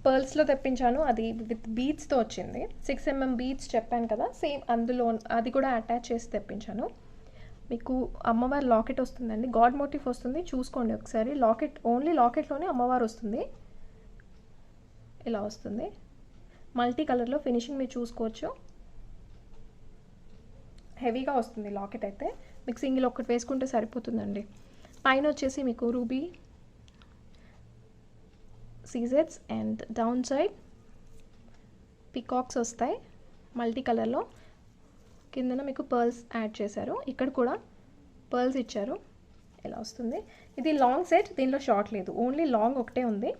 పర్ల్స్లో తెప్పించాను. అది విత్ బీడ్స్తో వచ్చింది. 6mm బీడ్స్ చెప్పాను కదా, సేమ్ అందులో అది కూడా అటాచ్ చేసి తెప్పించాను. మీకు అమ్మవారి లాకెట్ వస్తుందండి. గాడ్ మోటిఫ్ వస్తుంది. చూసుకోండి ఒకసారి. లాకెట్ ఓన్లీ లాకెట్లోనే అమ్మవారు వస్తుంది. ఇలా వస్తుంది. మల్టీ కలర్లో ఫినిషింగ్ మీరు చూసుకోవచ్చు. హెవీగా వస్తుంది లాకెట్ అయితే. మీకు సింగిల్ ఒక్కటి వేసుకుంటే సరిపోతుందండి. పైన వచ్చేసి మీకు రూబీ సీజెట్స్ అండ్ డౌన్ సైడ్ పికాక్స్ వస్తాయి మల్టీ కలర్లో. కిందన మీకు పర్ల్స్ యాడ్ చేశారు. ఇక్కడ కూడా పర్ల్స్ ఇచ్చారు. ఇలా వస్తుంది. ఇది లాంగ్ సెట్. దీనిలో షార్ట్ లేదు, ఓన్లీ లాంగ్ ఒకటే ఉంది.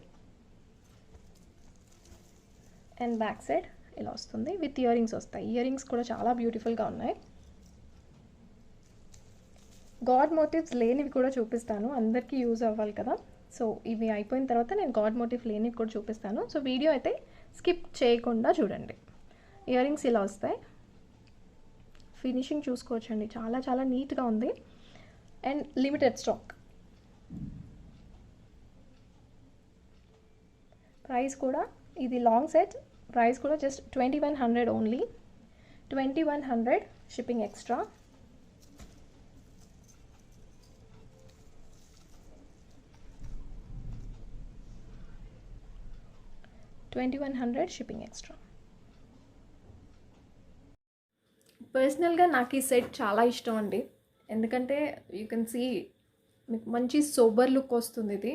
అండ్ బ్యాక్ సైడ్ ఇలా వస్తుంది. విత్ ఇయర్ రింగ్స్ వస్తాయి. ఇయర్ రింగ్స్ కూడా చాలా బ్యూటిఫుల్గా ఉన్నాయి. గాడ్ మోటివ్స్ లేనివి కూడా చూపిస్తాను, అందరికీ యూజ్ అవ్వాలి కదా. సో ఇవి అయిపోయిన తర్వాత నేను గాడ్ మోటివ్ లేనివి కూడా చూపిస్తాను. సో వీడియో అయితే స్కిప్ చేయకుండా చూడండి. ఇయర్ రింగ్స్ ఇలా వస్తాయి. ఫినిషింగ్ చూసుకోవచ్చండి. చాలా చాలా నీట్గా ఉంది. And limited stock. ప్రైస్ కూడా ఇది లాంగ్ సెట్. ప్రైస్ కూడా just 2100 only. 2100, shipping extra. $2100, shipping extra. పర్సనల్గా నాకు ఈ సెట్ చాలా ఇష్టం అండి. ఎందుకంటే యూ కెన్ సీ మీకు మంచి సోబర్ లుక్ వస్తుంది. ఇది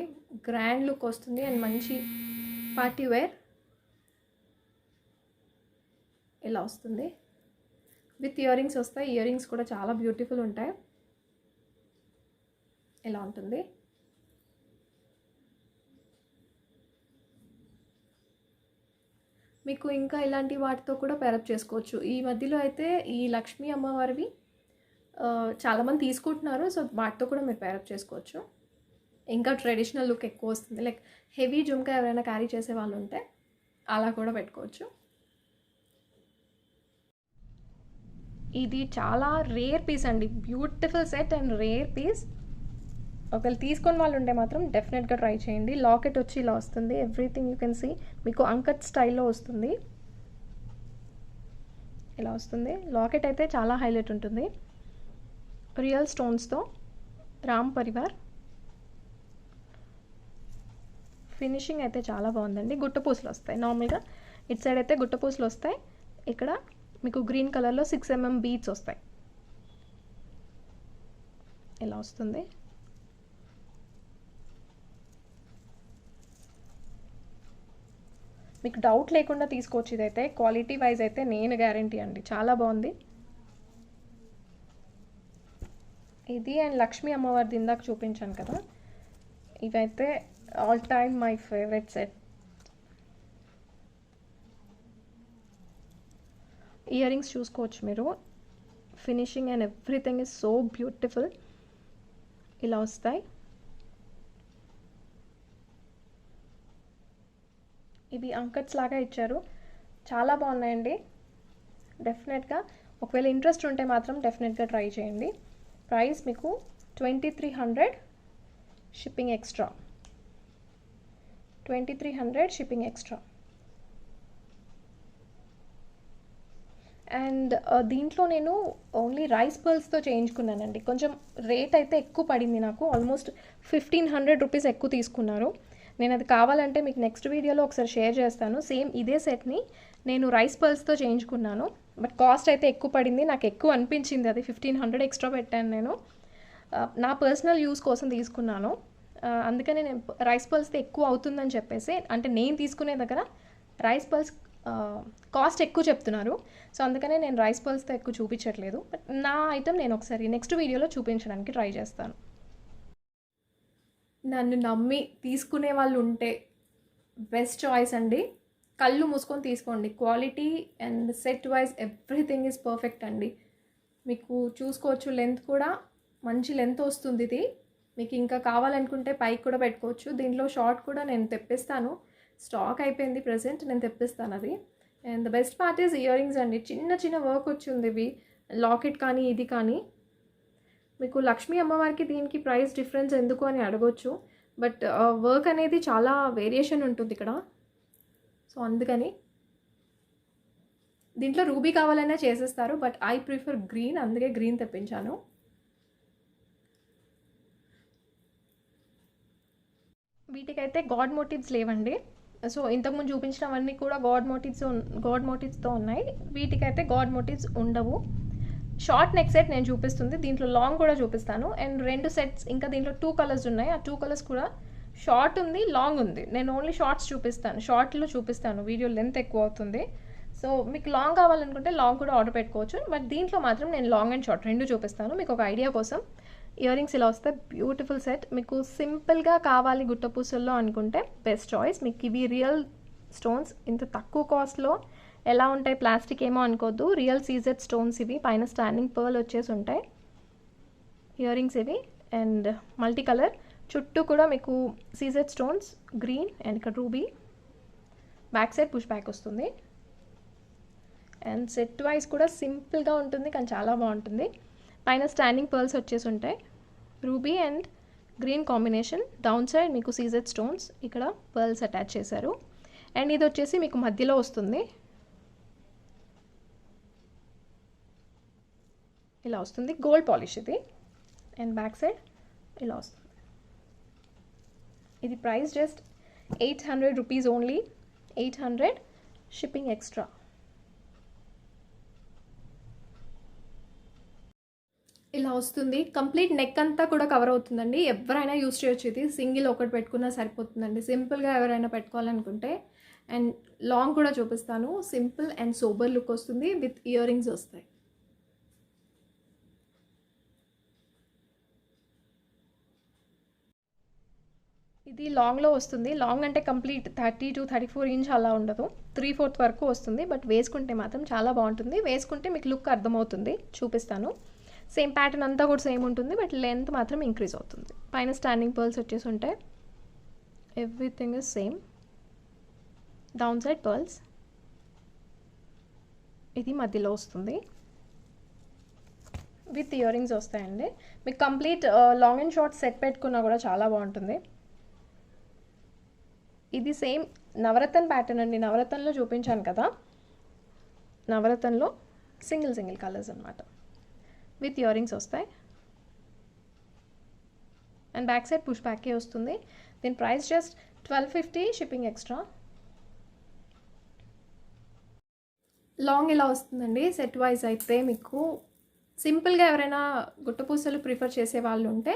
గ్రాండ్ లుక్ వస్తుంది. అండ్ మంచి పార్టీ వేర్ ఇలా వస్తుంది. విత్ ఇయర్ రింగ్స్ వస్తాయి. ఇయర్ రింగ్స్ కూడా చాలా బ్యూటిఫుల్ ఉంటాయి. ఇలా ఉంటుంది. మీకు ఇంకా ఇలాంటి వాటితో కూడా పేరప్ చేసుకోవచ్చు. ఈ మధ్యలో అయితే ఈ లక్ష్మీ అమ్మవారివి చాలామంది తీసుకుంటున్నారు. సో వాటితో కూడా మీరు పేరప్ చేసుకోవచ్చు. ఇంకా ట్రెడిషనల్ లుక్ ఎక్కువ వస్తుంది. లైక్ హెవీ జుమ్కా ఎవరైనా క్యారీ చేసే వాళ్ళు ఉంటే అలా కూడా పెట్టుకోవచ్చు. ఇది చాలా రేర్ పీస్ అండి, beautiful set and rare piece. ఒకవేళ తీసుకొని వాళ్ళు ఉంటే మాత్రం డెఫినెట్గా ట్రై చేయండి. లాకెట్ వచ్చి ఇలా వస్తుంది, ఎవ్రీథింగ్ యూ కెన్ సీ, మీకు అంకట్ స్టైల్లో వస్తుంది. ఇలా వస్తుంది. లాకెట్ అయితే చాలా హైలైట్ ఉంటుంది, రియల్ స్టోన్స్తో, రామ్ పరివార్. ఫినిషింగ్ అయితే చాలా బాగుందండి. గుట్టపూసలు వస్తాయి నార్మల్గా, ఇటు సైడ్ అయితే గుట్టపూసలు వస్తాయి. ఇక్కడ మీకు గ్రీన్ కలర్లో 6 mm బీడ్స్ వస్తాయి. ఇలా వస్తుంది. మీకు డౌట్ లేకుండా తీసుకోవచ్చు. ఇదైతే క్వాలిటీ వైజ్ అయితే నేను గ్యారంటీ అండి, చాలా బాగుంది. ఇది అండ్ లక్ష్మీ అమ్మవారిది ఇందాక చూపించాను కదా, ఇవైతే all time my favourite set. Ear rings చూసుకోవచ్చు మీరు, finishing and everything is so beautiful. ఇలా వస్తాయి. ఇవి అంకట్స్ లాగా ఇచ్చారు, చాలా బాగున్నాయండి. డెఫినెట్గా ఒకవేళ ఇంట్రెస్ట్ ఉంటే మాత్రం డెఫినెట్గా ట్రై చేయండి. ప్రైస్ మీకు 2300 shipping extra. 2300 shipping extra. And దీంట్లో నేను ఓన్లీ రైస్ పర్ల్స్తో చేయించుకున్నానండి. కొంచెం రేట్ అయితే ఎక్కువ పడింది నాకు, ఆల్మోస్ట్ 1500 రూపీస్ ఎక్కువ తీసుకున్నారు. నేను అది కావాలంటే మీకు నెక్స్ట్ వీడియోలో ఒకసారి షేర్ చేస్తాను. సేమ్ ఇదే సెట్ని నేను రైస్ పర్ల్స్తో చేయించుకున్నాను, బట్ కాస్ట్ అయితే ఎక్కువ పడింది. నాకు ఎక్కువ అనిపించింది, అది 1500 ఎక్స్ట్రా పెట్టాను నేను. నా పర్సనల్ యూస్ కోసం తీసుకున్నాను, అందుకనే నేను రైస్ పర్ల్స్తో ఎక్కువ అవుతుందని చెప్పేసి, అంటే నేను తీసుకునే దగ్గర రైస్ పర్ల్స్ కాస్ట్ ఎక్కువ చెప్తున్నారు. సో అందుకనే నేను రైస్ పర్ల్స్తో ఎక్కువ చూపించట్లేదు. బట్ నా ఐటమ్ నేను ఒకసారి నెక్స్ట్ వీడియోలో చూపించడానికి ట్రై చేస్తాను. నన్ను నమ్మి తీసుకునే వాళ్ళు ఉంటే బెస్ట్ చాయిస్ అండి. కళ్ళు మూసుకొని తీసుకోండి. Quality and set wise everything is perfect అండి. మీకు చూసుకోవచ్చు, లెంత్ కూడా మంచి లెంత్ వస్తుంది. ఇది మీకు ఇంకా కావాలనుకుంటే పైకి కూడా పెట్టుకోవచ్చు. దీంట్లో షార్ట్ కూడా నేను తెప్పిస్తాను, స్టాక్ అయిపోయింది ప్రజెంట్, నేను తెప్పిస్తాను అది. And the best part is ear rings అండి. చిన్న చిన్న వర్క్ వచ్చింది ఇవి, లాకెట్ కానీ ఇది కానీ. మీకు లక్ష్మీ అమ్మవారికి దీనికి ప్రైస్ డిఫరెన్స్ ఎందుకు అని అడగొచ్చు, బట్ వర్క్ అనేది చాలా వేరియేషన్ ఉంటుంది ఇక్కడ. సో అందుకని దీంట్లో రూబీ కావాలన్నా చేసేస్తారు, బట్ ఐ ప్రిఫర్ గ్రీన్, అందుకే గ్రీన్ తెప్పించాను. వీటికైతే గాడ్ మోటివ్స్ లేవండి. సో ఇంతకుముందు చూపించినవన్నీ కూడా గాడ్ మోటివ్స్తో ఉన్నాయి. వీటికైతే గాడ్ మోటివ్స్ ఉండవు. షార్ట్ నెక్ సెట్ నేను చూపిస్తుంది, దీంట్లో లాంగ్ కూడా చూపిస్తాను. అండ్ 2 సెట్స్ ఇంకా దీంట్లో 2 కలర్స్ ఉన్నాయి. ఆ 2 కలర్స్ కూడా షార్ట్ ఉంది, లాంగ్ ఉంది. నేను ఓన్లీ షార్ట్స్ చూపిస్తాను, షార్ట్లో చూపిస్తాను, వీడియో లెంత్ ఎక్కువ అవుతుంది. సో మీకు లాంగ్ కావాలనుకుంటే లాంగ్ కూడా ఆర్డర్ పెట్టుకోవచ్చు. బట్ దీంట్లో మాత్రం నేను లాంగ్ అండ్ షార్ట్ 2 చూపిస్తాను మీకు ఒక ఐడియా కోసం. ఇయర్ రింగ్స్ ఇలా వస్తే బ్యూటిఫుల్ సెట్. మీకు సింపుల్గా కావాలి గుట్టపూసల్లో అనుకుంటే బెస్ట్ చాయిస్. మీకు ఇవి రియల్ స్టోన్స్, ఇంత తక్కువ కాస్ట్లో ఎలా ఉంటాయి, ప్లాస్టిక్ ఏమో అనుకోవద్దు, రియల్ సీజెడ్ స్టోన్స్ ఇవి. పైన స్టాండింగ్ పర్ల్ వచ్చేసి ఉంటాయి ఇయర్ రింగ్స్ ఇవి. అండ్ మల్టీ కలర్ చుట్టూ కూడా మీకు సీజెడ్ స్టోన్స్, గ్రీన్ అండ్ ఇక్కడ ruby. Back side push back వస్తుంది. అండ్ సెట్ వైజ్ కూడా సింపుల్గా ఉంటుంది కానీ చాలా బాగుంటుంది. పైన స్టాండింగ్ పర్ల్స్ వచ్చేసి ఉంటాయి, ruby and green combination. Down side మీకు సీజెడ్ స్టోన్స్, ఇక్కడ పర్ల్స్ అటాచ్ చేశారు. అండ్ ఇది వచ్చేసి మీకు మధ్యలో వస్తుంది, ఇలా వస్తుంది, గోల్డ్ పాలిష్ ఇది. అండ్ బ్యాక్ సైడ్ ఇలా వస్తుంది. ఇది price just 800 rupees only. 800 shipping extra. ఇలా వస్తుంది. కంప్లీట్ నెక్ అంతా కూడా కవర్ అవుతుందండి. ఎవరైనా యూస్ చేయొచ్చు. ఇది సింగిల్ ఒకటి పెట్టుకున్నా సరిపోతుందండి, సింపుల్గా ఎవరైనా పెట్టుకోవాలనుకుంటే. అండ్ లాంగ్ కూడా చూపిస్తాను. సింపుల్ అండ్ సోబర్ లుక్ వస్తుంది, విత్ ఇయర్ రింగ్స్ వస్తాయి. ఇది లాంగ్లో వస్తుంది. లాంగ్ అంటే కంప్లీట్ 30 to 34 ఇంచ్ అలా ఉండదు, 3/4 వరకు వస్తుంది. బట్ వేసుకుంటే మాత్రం చాలా బాగుంటుంది. వేసుకుంటే మీకు లుక్ అర్థమవుతుంది, చూపిస్తాను. సేమ్ ప్యాటర్న్ అంతా కూడా సేమ్ ఉంటుంది, బట్ లెంత్ మాత్రం ఇంక్రీజ్ అవుతుంది. పైన స్టాండింగ్ పర్ల్స్ వచ్చేసి ఉంటాయి. Everything is same. Down side pearls, ఇది మధ్యలో వస్తుంది. విత్ ఇయర్ రింగ్స్ వస్తాయండి. మీకు complete long and short set పెట్టుకున్నా కూడా చాలా బాగుంటుంది. ఇది సేమ్ నవరత్న ప్యాటర్న్ అండి. నవరత్నంలో చూపించాను కదా, నవరత్నంలో సింగిల్ కలర్స్ అనమాట. విత్ ఇయర్ రింగ్స్ వస్తాయి. అండ్ బ్యాక్ సైడ్ పుష్ బ్యాకే వస్తుంది. దీని price just 1250, shipping extra. Long ఇలా వస్తుందండి. సెట్ వైజ్ అయితే మీకు సింపుల్గా ఎవరైనా గుట్టపూసలు ప్రిఫర్ చేసే వాళ్ళు ఉంటే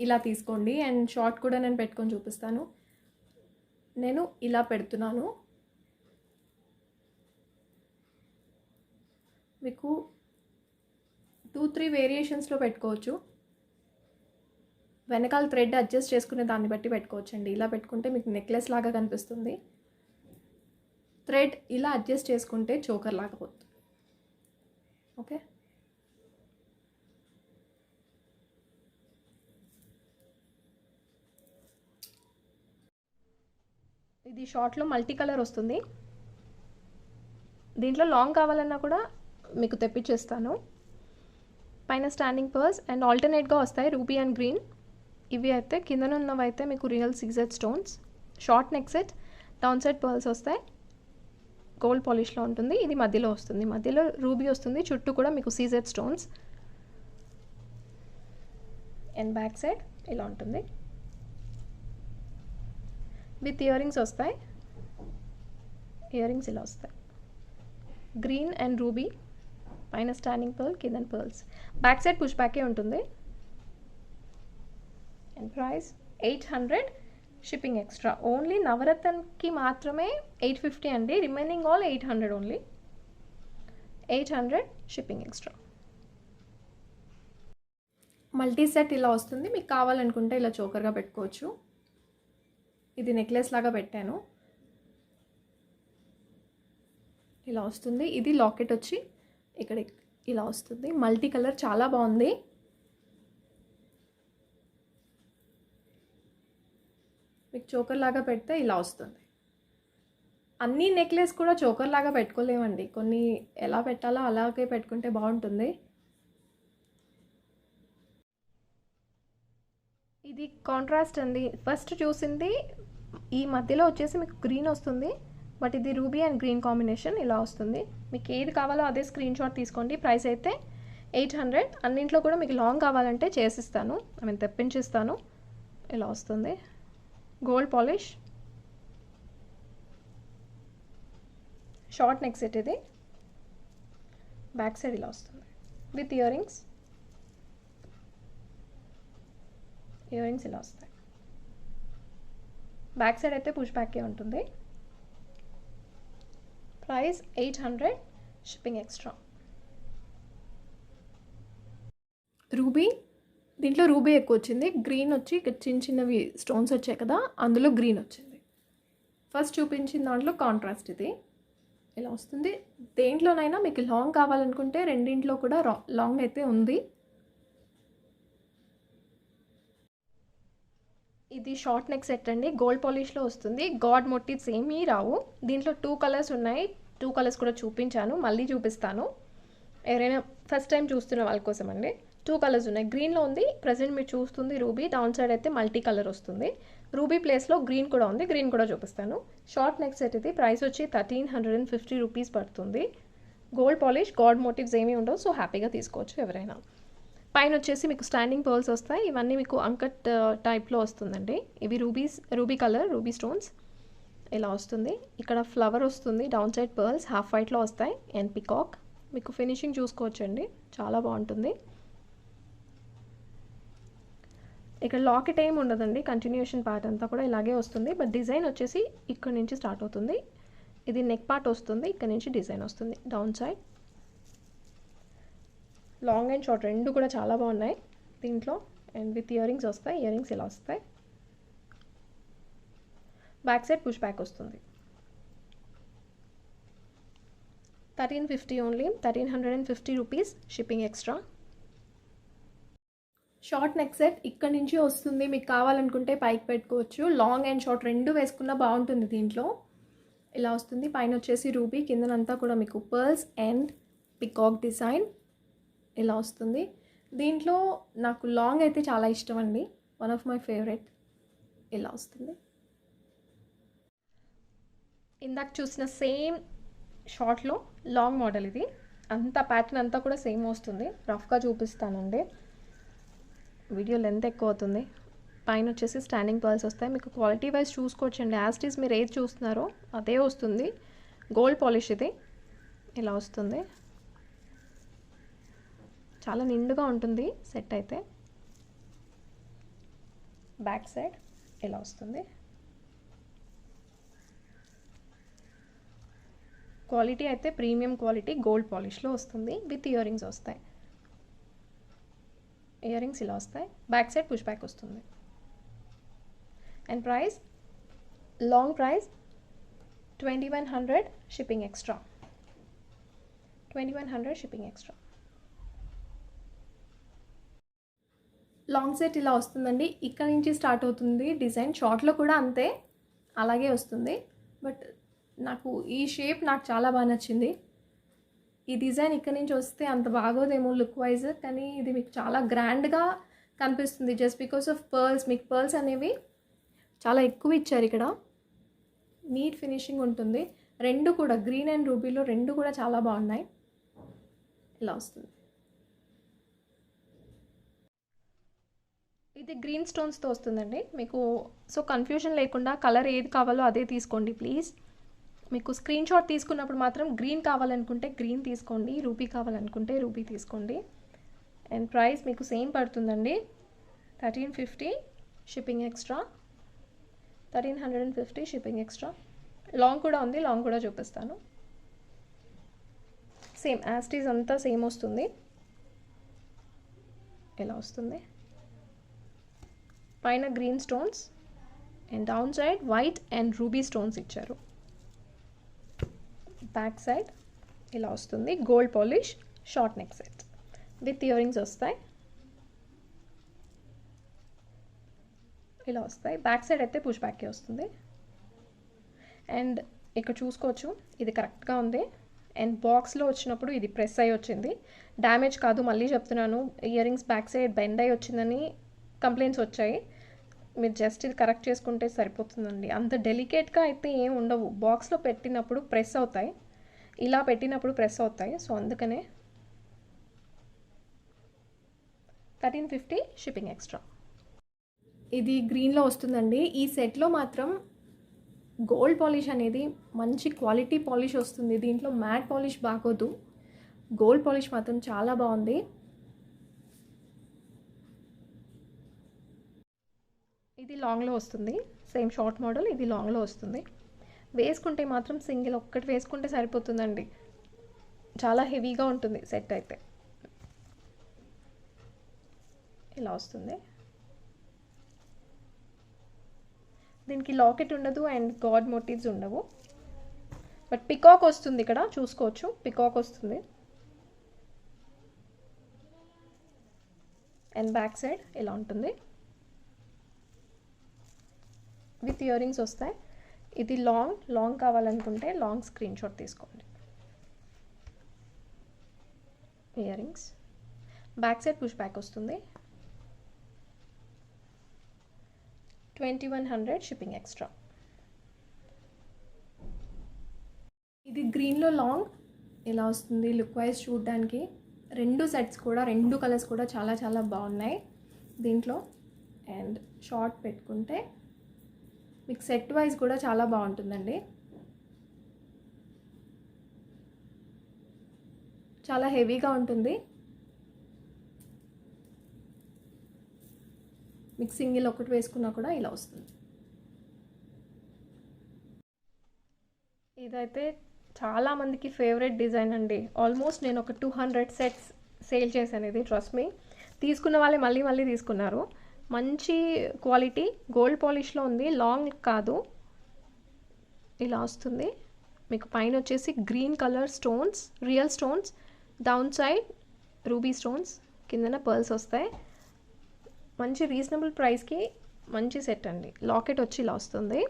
ఇలా తీసుకోండి. అండ్ షార్ట్ కూడా నేను పెట్టుకొని చూపిస్తాను. నేను ఇలా పెడుతున్నాను. మీకు 2-3 వేరియేషన్స్లో పెట్టుకోవచ్చు. వెనకాల థ్రెడ్ అడ్జస్ట్ చేసుకునే దాన్ని బట్టి పెట్టుకోవచ్చు అండి. ఇలా పెట్టుకుంటే మీకు నెక్లెస్ లాగా కనిపిస్తుంది. థ్రెడ్ ఇలా అడ్జస్ట్ చేసుకుంటే చోకర్ లాగా పోతుంది. ఓకే, ఇది షార్ట్లో మల్టీ కలర్ వస్తుంది. దీంట్లో లాంగ్ కావాలన్నా కూడా మీకు తెప్పించేస్తాను. పైన స్టాండింగ్ పర్ల్స్ అండ్ ఆల్టర్నేట్గా వస్తాయి రూబీ అండ్ గ్రీన్. ఇవి అయితే కిందన ఉన్నవి అయితే మీకు real CZ stones. Short neck set, down side pearls వస్తాయి. గోల్డ్ పాలిష్లో ఉంటుంది. ఇది మధ్యలో వస్తుంది. మధ్యలో రూబీ వస్తుంది. చుట్టూ కూడా మీకు CZ stones. And back side ఇలా ఉంటుంది. విత్ ఇయర్ రింగ్స్ వస్తాయి. ఇయర్ రింగ్స్ ఇలా వస్తాయి. గ్రీన్ అండ్ రూబీ, పైన స్టాండింగ్ పర్ల్, కింద పర్ల్స్. బ్యాక్ సైడ్ పుష్ బ్యాకే ఉంటుంది. And price 800, shipping extra. Only నవరత్నకి మాత్రమే 850 అండి. Remaining all 800 only. 800, shipping extra. Multi set ఇలా వస్తుంది. మీకు కావాలనుకుంటే ఇలా చోకర్గా పెట్టుకోవచ్చు. ఇది నెక్లెస్ లాగా పెట్టాను. ఇలా వస్తుంది. ఇది లాకెట్ వచ్చి ఇక్కడ ఇలా వస్తుంది. మల్టీ కలర్ చాలా బాగుంది. మీకు చోకర్ లాగా పెడితే ఇలా వస్తుంది. అన్ని నెక్లెస్ కూడా చోకర్ లాగా పెట్టుకోలేమండి. కొన్ని ఎలా పెట్టాలో అలాగే పెట్టుకుంటే బాగుంటుంది. ఇది కాంట్రాస్ట్ అండి. ఫస్ట్ చూసింది ఈ మధ్యలో వచ్చేసి మీకు గ్రీన్ వస్తుంది, బట్ ఇది రూబీ అండ్ గ్రీన్ కాంబినేషన్ ఇలా వస్తుంది. మీకు ఏది కావాలో అదే స్క్రీన్ షాట్ తీసుకోండి. ప్రైస్ అయితే 800. అన్నింట్లో కూడా మీకు లాంగ్ కావాలంటే చేసిస్తాను, తెప్పించిస్తాను. ఇలా వస్తుంది. Gold polish, short neck set. ఇది బ్యాక్ సైడ్ ఇలా వస్తుంది. With ear rings. Ear rings ఇలా వస్తాయి. బ్యాక్ సైడ్ అయితే పుష్ బ్యాకే ఉంటుంది. Price 800, shipping extra. రూబీ, దీంట్లో రూబీ ఎక్కువ వచ్చింది. గ్రీన్ వచ్చి చిన్నవి స్టోన్స్ వచ్చాయి కదా, అందులో గ్రీన్ వచ్చింది. ఫస్ట్ చూపించిన దాంట్లో కాంట్రాస్ట్ ఇది ఇలా వస్తుంది. దేంట్లోనైనా మీకు లాంగ్ కావాలనుకుంటే రెండింట్లో కూడా లాంగ్ అయితే ఉంది. ఇది షార్ట్ నెక్ సెట్ అండి. గోల్డ్ పాలిష్లో వస్తుంది. గాడ్ మోటివ్స్ ఏమీ రావు. దీంట్లో 2 కలర్స్ ఉన్నాయి. 2 కలర్స్ కూడా చూపించాను, మళ్ళీ చూపిస్తాను. ఎవరైనా ఫస్ట్ టైం చూస్తున్న వాళ్ళ కోసం అండి. 2 కలర్స్ ఉన్నాయి. గ్రీన్లో ఉంది ప్రజెంట్ మీరు చూస్తుంది రూబీ. డౌన్ సైడ్ అయితే మల్టీ కలర్ వస్తుంది. రూబీ ప్లేస్లో గ్రీన్ కూడా ఉంది. గ్రీన్ కూడా చూపిస్తాను. షార్ట్ నెక్ సెట్ ఇది. ప్రైస్ వచ్చి 1350 రూపీస్ పడుతుంది. గోల్డ్ పాలిష్, గాడ్ మోటివ్స్ ఏమీ ఉండవు. సో హ్యాపీగా తీసుకోవచ్చు ఎవరైనా. పైన వచ్చేసి మీకు స్టాండింగ్ పర్ల్స్ వస్తాయి. ఇవన్నీ మీకు అంకట్ టైప్లో వస్తుందండి. ఇవి రూబీ కలర్, రూబీ స్టోన్స్ ఇలా వస్తుంది. ఇక్కడ ఫ్లవర్ వస్తుంది. డౌన్ సైడ్ పర్ల్స్ హాఫ్ వైట్లో వస్తాయి. And peacock. మీకు ఫినిషింగ్ చూసుకోవచ్చండి, చాలా బాగుంటుంది. ఇక్కడ లాకెట్ ఏమి ఉండదండి. కంటిన్యూషన్ పార్ట్ అంతా కూడా ఇలాగే వస్తుంది. బట్ డిజైన్ వచ్చేసి ఇక్కడ నుంచి స్టార్ట్ అవుతుంది. ఇది నెక్ పార్ట్ వస్తుంది. ఇక్కడ నుంచి డిజైన్ వస్తుంది. Down side long and short రెండు కూడా చాలా బాగున్నాయి దీంట్లో. అండ్ విత్ ఇయర్ రింగ్స్ వస్తాయి. ఇయర్ రింగ్స్ ఇలా వస్తాయి. బ్యాక్ సైడ్ పుష్ బ్యాక్ వస్తుంది. 1350 only, 1350 rupees shipping extra. Short neck set ఇక్కడ నుంచి వస్తుంది, మీకు కావాలనుకుంటే పైకి పెట్టుకోవచ్చు. లాంగ్ అండ్ షార్ట్ రెండు వేసుకున్నా బాగుంటుంది. దీంట్లో ఇలా వస్తుంది. పైన వచ్చేసి రూబీ, కిందనంతా కూడా మీకు పర్ల్స్ అండ్ పికాక్ డిజైన్ ఇలా వస్తుంది. దీంట్లో నాకు లాంగ్ అయితే చాలా ఇష్టం అండి, వన్ ఆఫ్ మై ఫేవరెట్. ఇలా వస్తుంది. ఇందాక చూసిన సేమ్ షార్ట్లో లాంగ్ మోడల్ ఇది. అంతా ప్యాటర్న్ అంతా కూడా సేమ్ వస్తుంది. రఫ్గా చూపిస్తానండి, వీడియో లెంత్ ఎక్కువ అవుతుంది. పైన వచ్చేసి స్టాండింగ్ పర్ల్స్ వస్తాయి. మీకు క్వాలిటీ వైజ్ చూసుకోవచ్చండి. యాజ్ ఇట్ ఈస్ మీరు ఏది చూస్తున్నారో అదే వస్తుంది. గోల్డ్ పాలిష్ ఇది. ఇలా వస్తుంది. చాలా నిండుగా ఉంటుంది సెట్ అయితే. బ్యాక్ సైడ్ ఇలా వస్తుంది. క్వాలిటీ అయితే ప్రీమియం క్వాలిటీ గోల్డ్ పాలిష్లో వస్తుంది. విత్ ఇయర్ రింగ్స్ వస్తాయి. ఇయర్ రింగ్స్ ఇలా వస్తాయి. బ్యాక్ సైడ్ పుష్ బ్యాక్ వస్తుంది. And price, long price 2100 shipping extra. 2100 shipping extra. Long set ఇలా వస్తుందండి. ఇక్కడ నుంచి స్టార్ట్ అవుతుంది డిజైన్. షార్ట్లో కూడా అంతే, అలాగే వస్తుంది. బట్ నాకు ఈ షేప్ నాకు చాలా బాగా నచ్చింది. ఈ డిజైన్ ఇక్కడ నుంచి వస్తే అంత బాగోదేమో లుక్ వైజ్, కానీ ఇది మీకు చాలా గ్రాండ్గా కనిపిస్తుంది జస్ట్ బికాస్ ఆఫ్ పర్ల్స్. మీకు పర్ల్స్ అనేవి చాలా ఎక్కువ ఇచ్చారు ఇక్కడ. నీట్ ఫినిషింగ్ ఉంటుంది. రెండు కూడా గ్రీన్ అండ్ రూబీలో రెండు కూడా చాలా బాగున్నాయి. ఇలా వస్తుంది. ఇది గ్రీన్ స్టోన్స్తో వస్తుందండి మీకు. సో కన్ఫ్యూజన్ లేకుండా కలర్ ఏది కావాలో అదే తీసుకోండి ప్లీజ్. మీకు స్క్రీన్ షాట్ తీసుకున్నప్పుడు మాత్రం గ్రీన్ కావాలనుకుంటే గ్రీన్ తీసుకోండి, రూబీ కావాలనుకుంటే రూబీ తీసుకోండి. అండ్ ప్రైస్ మీకు సేమ్ పడుతుందండి, 1350 shipping extra. 1350 shipping extra. Long కూడా ఉంది, లాంగ్ కూడా చూపిస్తాను. సేమ్ యాస్టీస్ అంతా సేమ్ వస్తుంది. ఇలా వస్తుంది. పైన green stones and down side white and ruby stones ఇచ్చారు. బ్యాక్ సైడ్ ఇలా వస్తుంది. Gold polish short neck set with earrings వస్తాయి. ఇలా వస్తాయి. బ్యాక్ సైడ్ అయితే పుష్ బ్యాక్కే వస్తుంది. అండ్ ఇక్కడ చూసుకోవచ్చు ఇది కరెక్ట్గా ఉంది. అండ్ బాక్స్లో వచ్చినప్పుడు ఇది ప్రెస్ అయ్యి వచ్చింది, డ్యామేజ్ కాదు. మళ్ళీ చెప్తున్నాను, ear rings back side bend అయ్యి వచ్చిందని కంప్లైంట్స్ వచ్చాయి. మీరు జస్ట్ ఇది కరెక్ట్ చేసుకుంటే సరిపోతుందండి. అంత డెలికేట్గా అయితే ఏం ఉండవు. బాక్స్లో పెట్టినప్పుడు ప్రెస్ అవుతాయి, ఇలా పెట్టినప్పుడు ప్రెస్ అవుతాయి. సో అందుకనే 1350 షిప్పింగ్ ఎక్స్ట్రా. ఇది గ్రీన్లో వస్తుందండి. ఈ సెట్లో మాత్రం గోల్డ్ పాలిష్ అనేది మంచి క్వాలిటీ పాలిష్ వస్తుంది. దీంట్లో మ్యాట్ పాలిష్ బాగోదు, గోల్డ్ పాలిష్ మాత్రం చాలా బాగుంది. ఇది లాంగ్లో వస్తుంది. సేమ్ షార్ట్ మోడల్ ఇది లాంగ్లో వస్తుంది. వేసుకుంటే మాత్రం సింగిల్ ఒక్కటి వేసుకుంటే సరిపోతుందండి. చాలా హెవీగా ఉంటుంది సెట్ అయితే. ఇలా వస్తుంది. దీనికి లాకెట్ ఉండదు అండ్ గాడ్ మోటివ్స్ ఉండవు. బట్ పికాక్ వస్తుంది, ఇక్కడ చూసుకోవచ్చు పికాక్ వస్తుంది. అండ్ బ్యాక్ సైడ్ ఇలా ఉంటుంది. విత్ ఇయర్ రింగ్స్ వస్తాయి. ఇది లాంగ్ కావాలనుకుంటే లాంగ్ స్క్రీన్ షాట్ తీసుకోండి. Ear rings back side push back వస్తుంది. 2100 షిప్పింగ్ ఎక్స్ట్రా. ఇది గ్రీన్లో లాంగ్ ఇలా వస్తుంది లుక్ వైజ్ చూడడానికి. రెండు సెట్స్ కూడా, రెండు కలర్స్ కూడా చాలా చాలా బాగున్నాయి దీంట్లో. అండ్ షార్ట్ పెట్టుకుంటే మీకు సెట్ వైజ్ కూడా చాలా బాగుంటుందండి. చాలా హెవీగా ఉంటుంది. మీకు సింగిల్ ఒకటి వేసుకున్నా కూడా ఇలా వస్తుంది. ఇదైతే చాలామందికి ఫేవరెట్ డిజైన్ అండి. ఆల్మోస్ట్ నేను ఒక 200 సెట్స్ సేల్ చేశాను. ఇది ట్రస్ట్ మీ, తీసుకున్న వాళ్ళే మళ్ళీ మళ్ళీ తీసుకున్నారు. మంచి క్వాలిటీ గోల్డ్ పాలిష్లో ఉంది, లాంగ్ కాదు. ఇలా వస్తుంది. మీకు పైన వచ్చేసి green colour stones, real stones, down side ruby stones, కిందన పర్ల్స్ వస్తాయి. మంచి రీజనబుల్ ప్రైస్కి మంచి సెట్ అండి. లాకెట్ వచ్చి ఇలా వస్తుంది,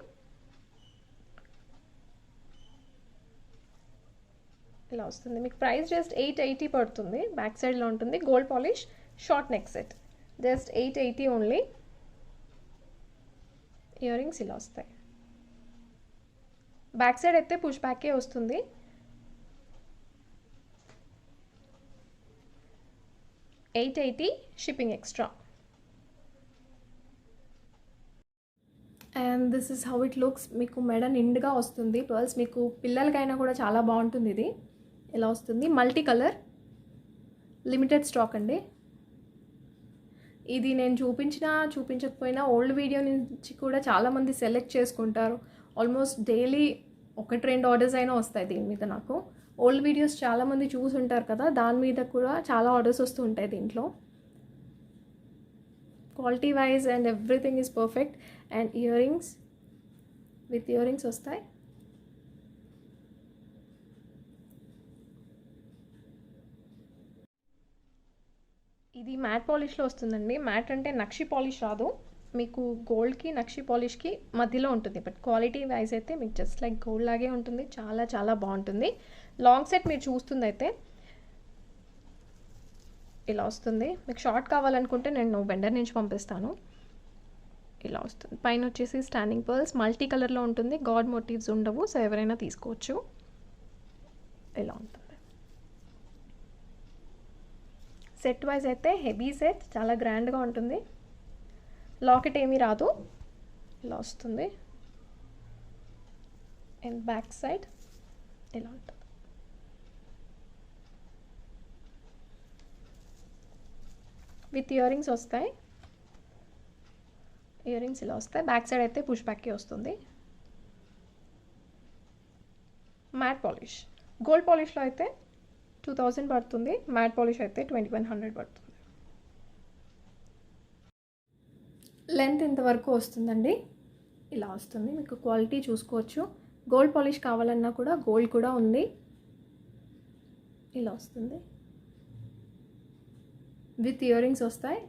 ఇలా వస్తుంది. మీకు ప్రైస్ జస్ట్ 880 పడుతుంది. బ్యాక్ సైడ్లో ఉంటుంది. Gold polish short neck set, just 880 only. Ear rings ఇలా వస్తాయి. బ్యాక్ సైడ్ అయితే పుష్ బ్యాకే వస్తుంది. $880 shipping extra. And this is how it looks. మీకు మెడ నిండుగా వస్తుంది పర్ల్స్. మీకు పిల్లలకైనా కూడా చాలా బాగుంటుంది. ఇది ఇలా వస్తుంది. మల్టీ కలర్, లిమిటెడ్ స్టాక్ అండి. ఇది నేను చూపించకపోయినా ఓల్డ్ వీడియో నుంచి కూడా చాలామంది సెలెక్ట్ చేసుకుంటారు. ఆల్మోస్ట్ డైలీ 1-2 ఆర్డర్స్ అయినా వస్తాయి దీని మీద. నాకు ఓల్డ్ వీడియోస్ చాలామంది చూసి ఉంటారు కదా, దాని మీద కూడా చాలా ఆర్డర్స్ వస్తూ ఉంటాయి దీంట్లో. Quality wise and everything is perfect. And ear rings with earrings వస్తాయి. ఇది మ్యాట్ పాలిష్లో వస్తుందండి. మ్యాట్ అంటే నక్షి పాలిష్ రాదు మీకు. గోల్డ్కి నక్షి పాలిష్కి మధ్యలో ఉంటుంది. బట్ క్వాలిటీ వైజ్ అయితే మీకు జస్ట్ లైక్ గోల్డ్ లాగే ఉంటుంది. చాలా చాలా బాగుంటుంది. లాంగ్ సెట్ మీరు చూస్తుంది అయితే ఇలా వస్తుంది. మీకు షార్ట్ కావాలనుకుంటే నేను వెండర్ నుంచి పంపిస్తాను. ఇలా వస్తుంది. పైన వచ్చేసి స్టాండింగ్ పర్ల్స్ మల్టీ కలర్లో ఉంటుంది. గాడ్ మోటివ్స్ ఉండవు, సో ఎవరైనా తీసుకోవచ్చు. ఇలా ఉంటుంది. సెట్ వైజ్ అయితే హెవీ సెట్, చాలా గ్రాండ్గా ఉంటుంది. లాకెట్ ఏమీ రాదు, ఇలా వస్తుంది. అండ్ బ్యాక్ సైడ్ ఇలా ఉంటుంది. విత్ ఇయర్ రింగ్స్ వస్తాయి. ఇయర్ రింగ్స్ ఇలా వస్తాయి. బ్యాక్ సైడ్ అయితే పుష్ బ్యాక్కి వస్తుంది. Matte polish. గోల్డ్ పాలిష్లో అయితే 2000 పడుతుంది. మ్యాట్ పాలిష్ అయితే 2100 పడుతుంది. లెంత్ ఇంతవరకు వస్తుందండి. ఇలా వస్తుంది. మీకు క్వాలిటీ చూసుకోవచ్చు. గోల్డ్ పాలిష్ కావాలన్నా కూడా గోల్డ్ కూడా ఉంది. ఇలా వస్తుంది. విత్ ఇయర్ రింగ్స్ వస్తాయి.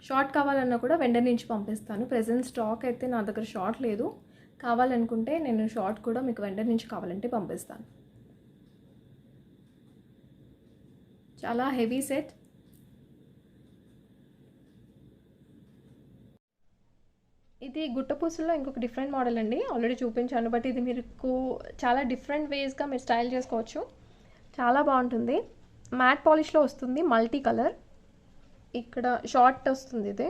షార్ట్ కావాలన్నా కూడా వెండర్ నుంచి పంపిస్తాను. ప్రెజెంట్ స్టాక్ అయితే నా దగ్గర షార్ట్ లేదు. కావాలనుకుంటే నేను షార్ట్ కూడా మీకు వెండర్ నుంచి కావాలంటే పంపిస్తాను. చాలా హెవీ సెట్. ఇది గుట్టపూసల్లో ఇంకొక డిఫరెంట్ మోడల్ అండి. ఆల్రెడీ చూపించాను, బట్ ఇది మీకు చాలా డిఫరెంట్ వేస్గా మీరు స్టైల్ చేసుకోవచ్చు. చాలా బాగుంటుంది. మ్యాట్ పాలిష్లో వస్తుంది. Multi colour. ఇక్కడ షార్ట్ వస్తుంది. ఇది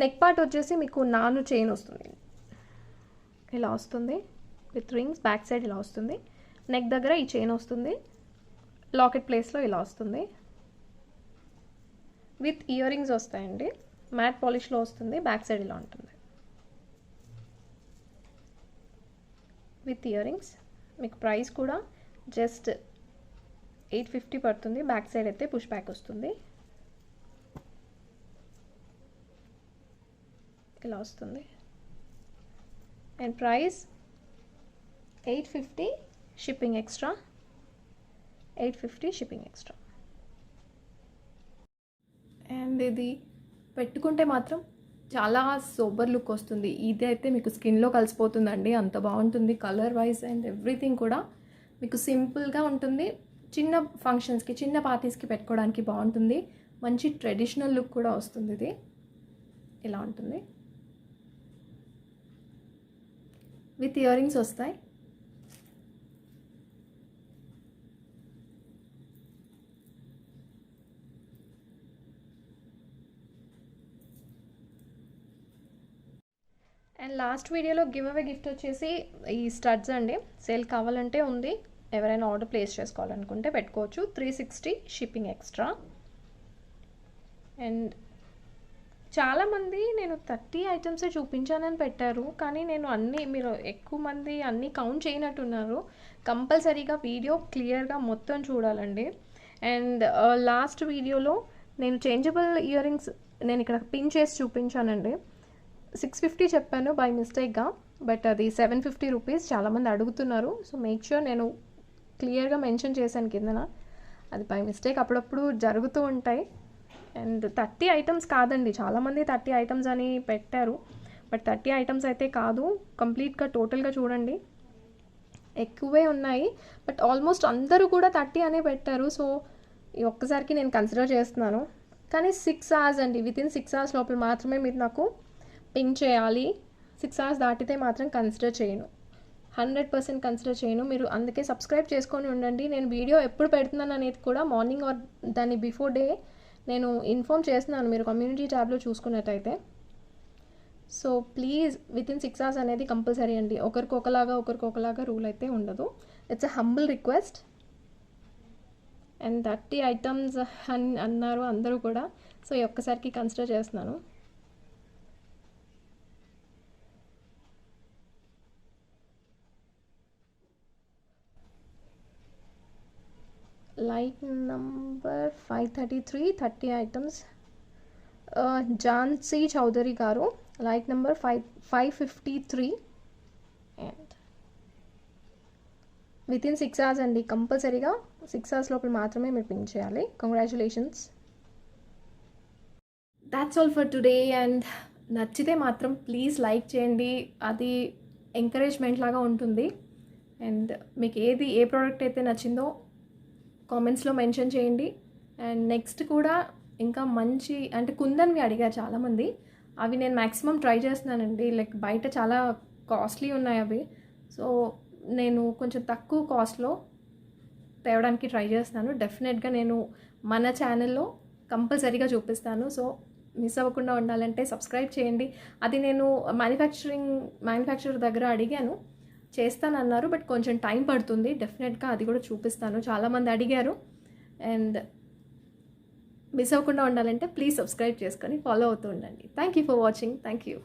నెక్ పార్ట్ వచ్చేసి మీకు నాను చైన్ వస్తుంది. ఇలా వస్తుంది విత్ రింగ్స్. బ్యాక్ సైడ్ ఇలా వస్తుంది. నెక్ దగ్గర ఈ చైన్ వస్తుంది. లాకెట్ ప్లేస్లో ఇలా వస్తుంది. విత్ ఇయర్ రింగ్స్ వస్తాయండి. మ్యాట్ పాలిష్లో వస్తుంది. బ్యాక్ సైడ్ ఇలా ఉంటుంది. With ear rings. మీకు ప్రైస్ కూడా జస్ట్ 850 పడుతుంది. బ్యాక్ సైడ్ అయితే పుష్ బ్యాక్ వస్తుంది. ఇలా వస్తుంది. And price 850 shipping extra. 850 shipping extra. And ఇది పెట్టుకుంటే మాత్రం చాలా సూపర్ లుక్ వస్తుంది. ఇది అయితే మీకు స్కిన్లో కలిసిపోతుందండి. అంత బాగుంటుంది కలర్ వైజ్ అండ్ ఎవ్రీథింగ్ కూడా. మీకు సింపుల్గా ఉంటుంది. చిన్న ఫంక్షన్స్కి, చిన్న పార్టీస్కి పెట్టుకోవడానికి బాగుంటుంది. మంచి ట్రెడిషనల్ లుక్ కూడా వస్తుంది. ఇది ఇలా ఉంటుంది. విత్ ఇయర్ రింగ్స్ వస్తాయి. అండ్ లాస్ట్ వీడియోలో గివ్ అవే గిఫ్ట్ వచ్చేసి ఈ స్టడ్స్ అండి. సేల్ కావాలంటే ఉంది. ఎవరైనా ఆర్డర్ ప్లేస్ చేసుకోవాలనుకుంటే పెట్టుకోవచ్చు. 360 షిప్పింగ్ ఎక్స్ట్రా. అండ్ చాలామంది నేను 30 ఐటమ్సే చూపించానని పెట్టారు, కానీ నేను మీరు ఎక్కువ మంది అన్నీ కౌంట్ చేయనట్టున్నారు. కంపల్సరీగా వీడియో క్లియర్గా మొత్తం చూడాలండి. అండ్ లాస్ట్ వీడియోలో నేను చేంజబుల్ ఇయర్ రింగ్స్ నేను ఇక్కడ పిన్ చేసి చూపించానండి. 650 చెప్పాను బై మిస్టేక్గా. బట్ అది 750 రూపీస్. చాలామంది అడుగుతున్నారు. సో మేక్ ష్యూర్ నేను క్లియర్గా మెన్షన్ చేశాను కిందన. అది బై మిస్టేక్ అప్పుడప్పుడు జరుగుతూ ఉంటాయి. అండ్ 30 ఐటమ్స్ కాదండి, చాలామంది 30 ఐటమ్స్ అని పెట్టారు. బట్ 30 ఐటమ్స్ అయితే కాదు, కంప్లీట్గా టోటల్గా చూడండి ఎక్కువే ఉన్నాయి. బట్ ఆల్మోస్ట్ అందరూ కూడా 30 అనే పెట్టారు. సో ఈ ఒక్కసారికి నేను కన్సిడర్ చేస్తున్నాను. కానీ 6 అవర్స్ అండి, వితిన్ 6 అవర్స్ లోపల మాత్రమే మీరు నాకు పింక్ చేయాలి. 6 అవర్స్ దాటితే మాత్రం కన్సిడర్ చేయను, 100% కన్సిడర్ చేయను. మీరు అందుకే సబ్స్క్రైబ్ చేసుకొని ఉండండి. నేను వీడియో ఎప్పుడు పెడుతున్నాను అనేది కూడా మార్నింగ్ ఆర్ దాని బిఫోర్ డే నేను ఇన్ఫామ్ చేస్తున్నాను, మీరు కమ్యూనిటీ ట్యాబ్లో చూసుకున్నట్టయితే. సో ప్లీజ్ వితిన్ 6 అవర్స్ అనేది కంపల్సరీ అండి. ఒకరికొకలాగా రూల్ అయితే ఉండదు. It's a humble request. And 30 items అని అన్నారు అందరూ కూడా. సో ఈ ఒక్కసారికి కన్సిడర్ చేస్తున్నాను. Like number 533, 30 items. Jhansi Chowdary గారు like number 553. And within 6 hours అండి, కంపల్సరీగా 6 అవర్స్ లోపల మాత్రమే మీరు పింక్ చేయాలి. Congratulations. That's all for today. And నచ్చితే మాత్రం ప్లీజ్ లైక్ చేయండి, అది ఎంకరేజ్మెంట్ లాగా ఉంటుంది. అండ్ మీకు ఏ ప్రోడక్ట్ అయితే నచ్చిందో కామెంట్స్లో మెన్షన్ చేయండి. అండ్ నెక్స్ట్ కూడా ఇంకా మంచి అంటే కుందన్వి అడిగారు చాలామంది, అవి నేను మ్యాక్సిమం ట్రై చేస్తున్నానండి. లైక్ బయట చాలా కాస్ట్లీ ఉన్నాయి అవి. సో నేను కొంచెం తక్కువ కాస్ట్లో తేవడానికి ట్రై చేస్తున్నాను. డెఫినెట్గా నేను మన ఛానల్లో కంపల్సరీగా చూపిస్తాను. సో మిస్ అవ్వకుండా ఉండాలంటే సబ్స్క్రైబ్ చేయండి. అది నేను మ్యానుఫ్యాక్చరర్ దగ్గర అడిగాను, చేస్తానన్నారు. బట్ కొంచెం టైం పడుతుంది. డెఫినెట్గా అది కూడా చూపిస్తాను, చాలామంది అడిగారు. అండ్ మిస్ అవ్వకుండా ఉండాలంటే ప్లీజ్ సబ్స్క్రైబ్ చేసుకొని ఫాలో అవుతూ ఉండండి. Thank you for watching. Thank you.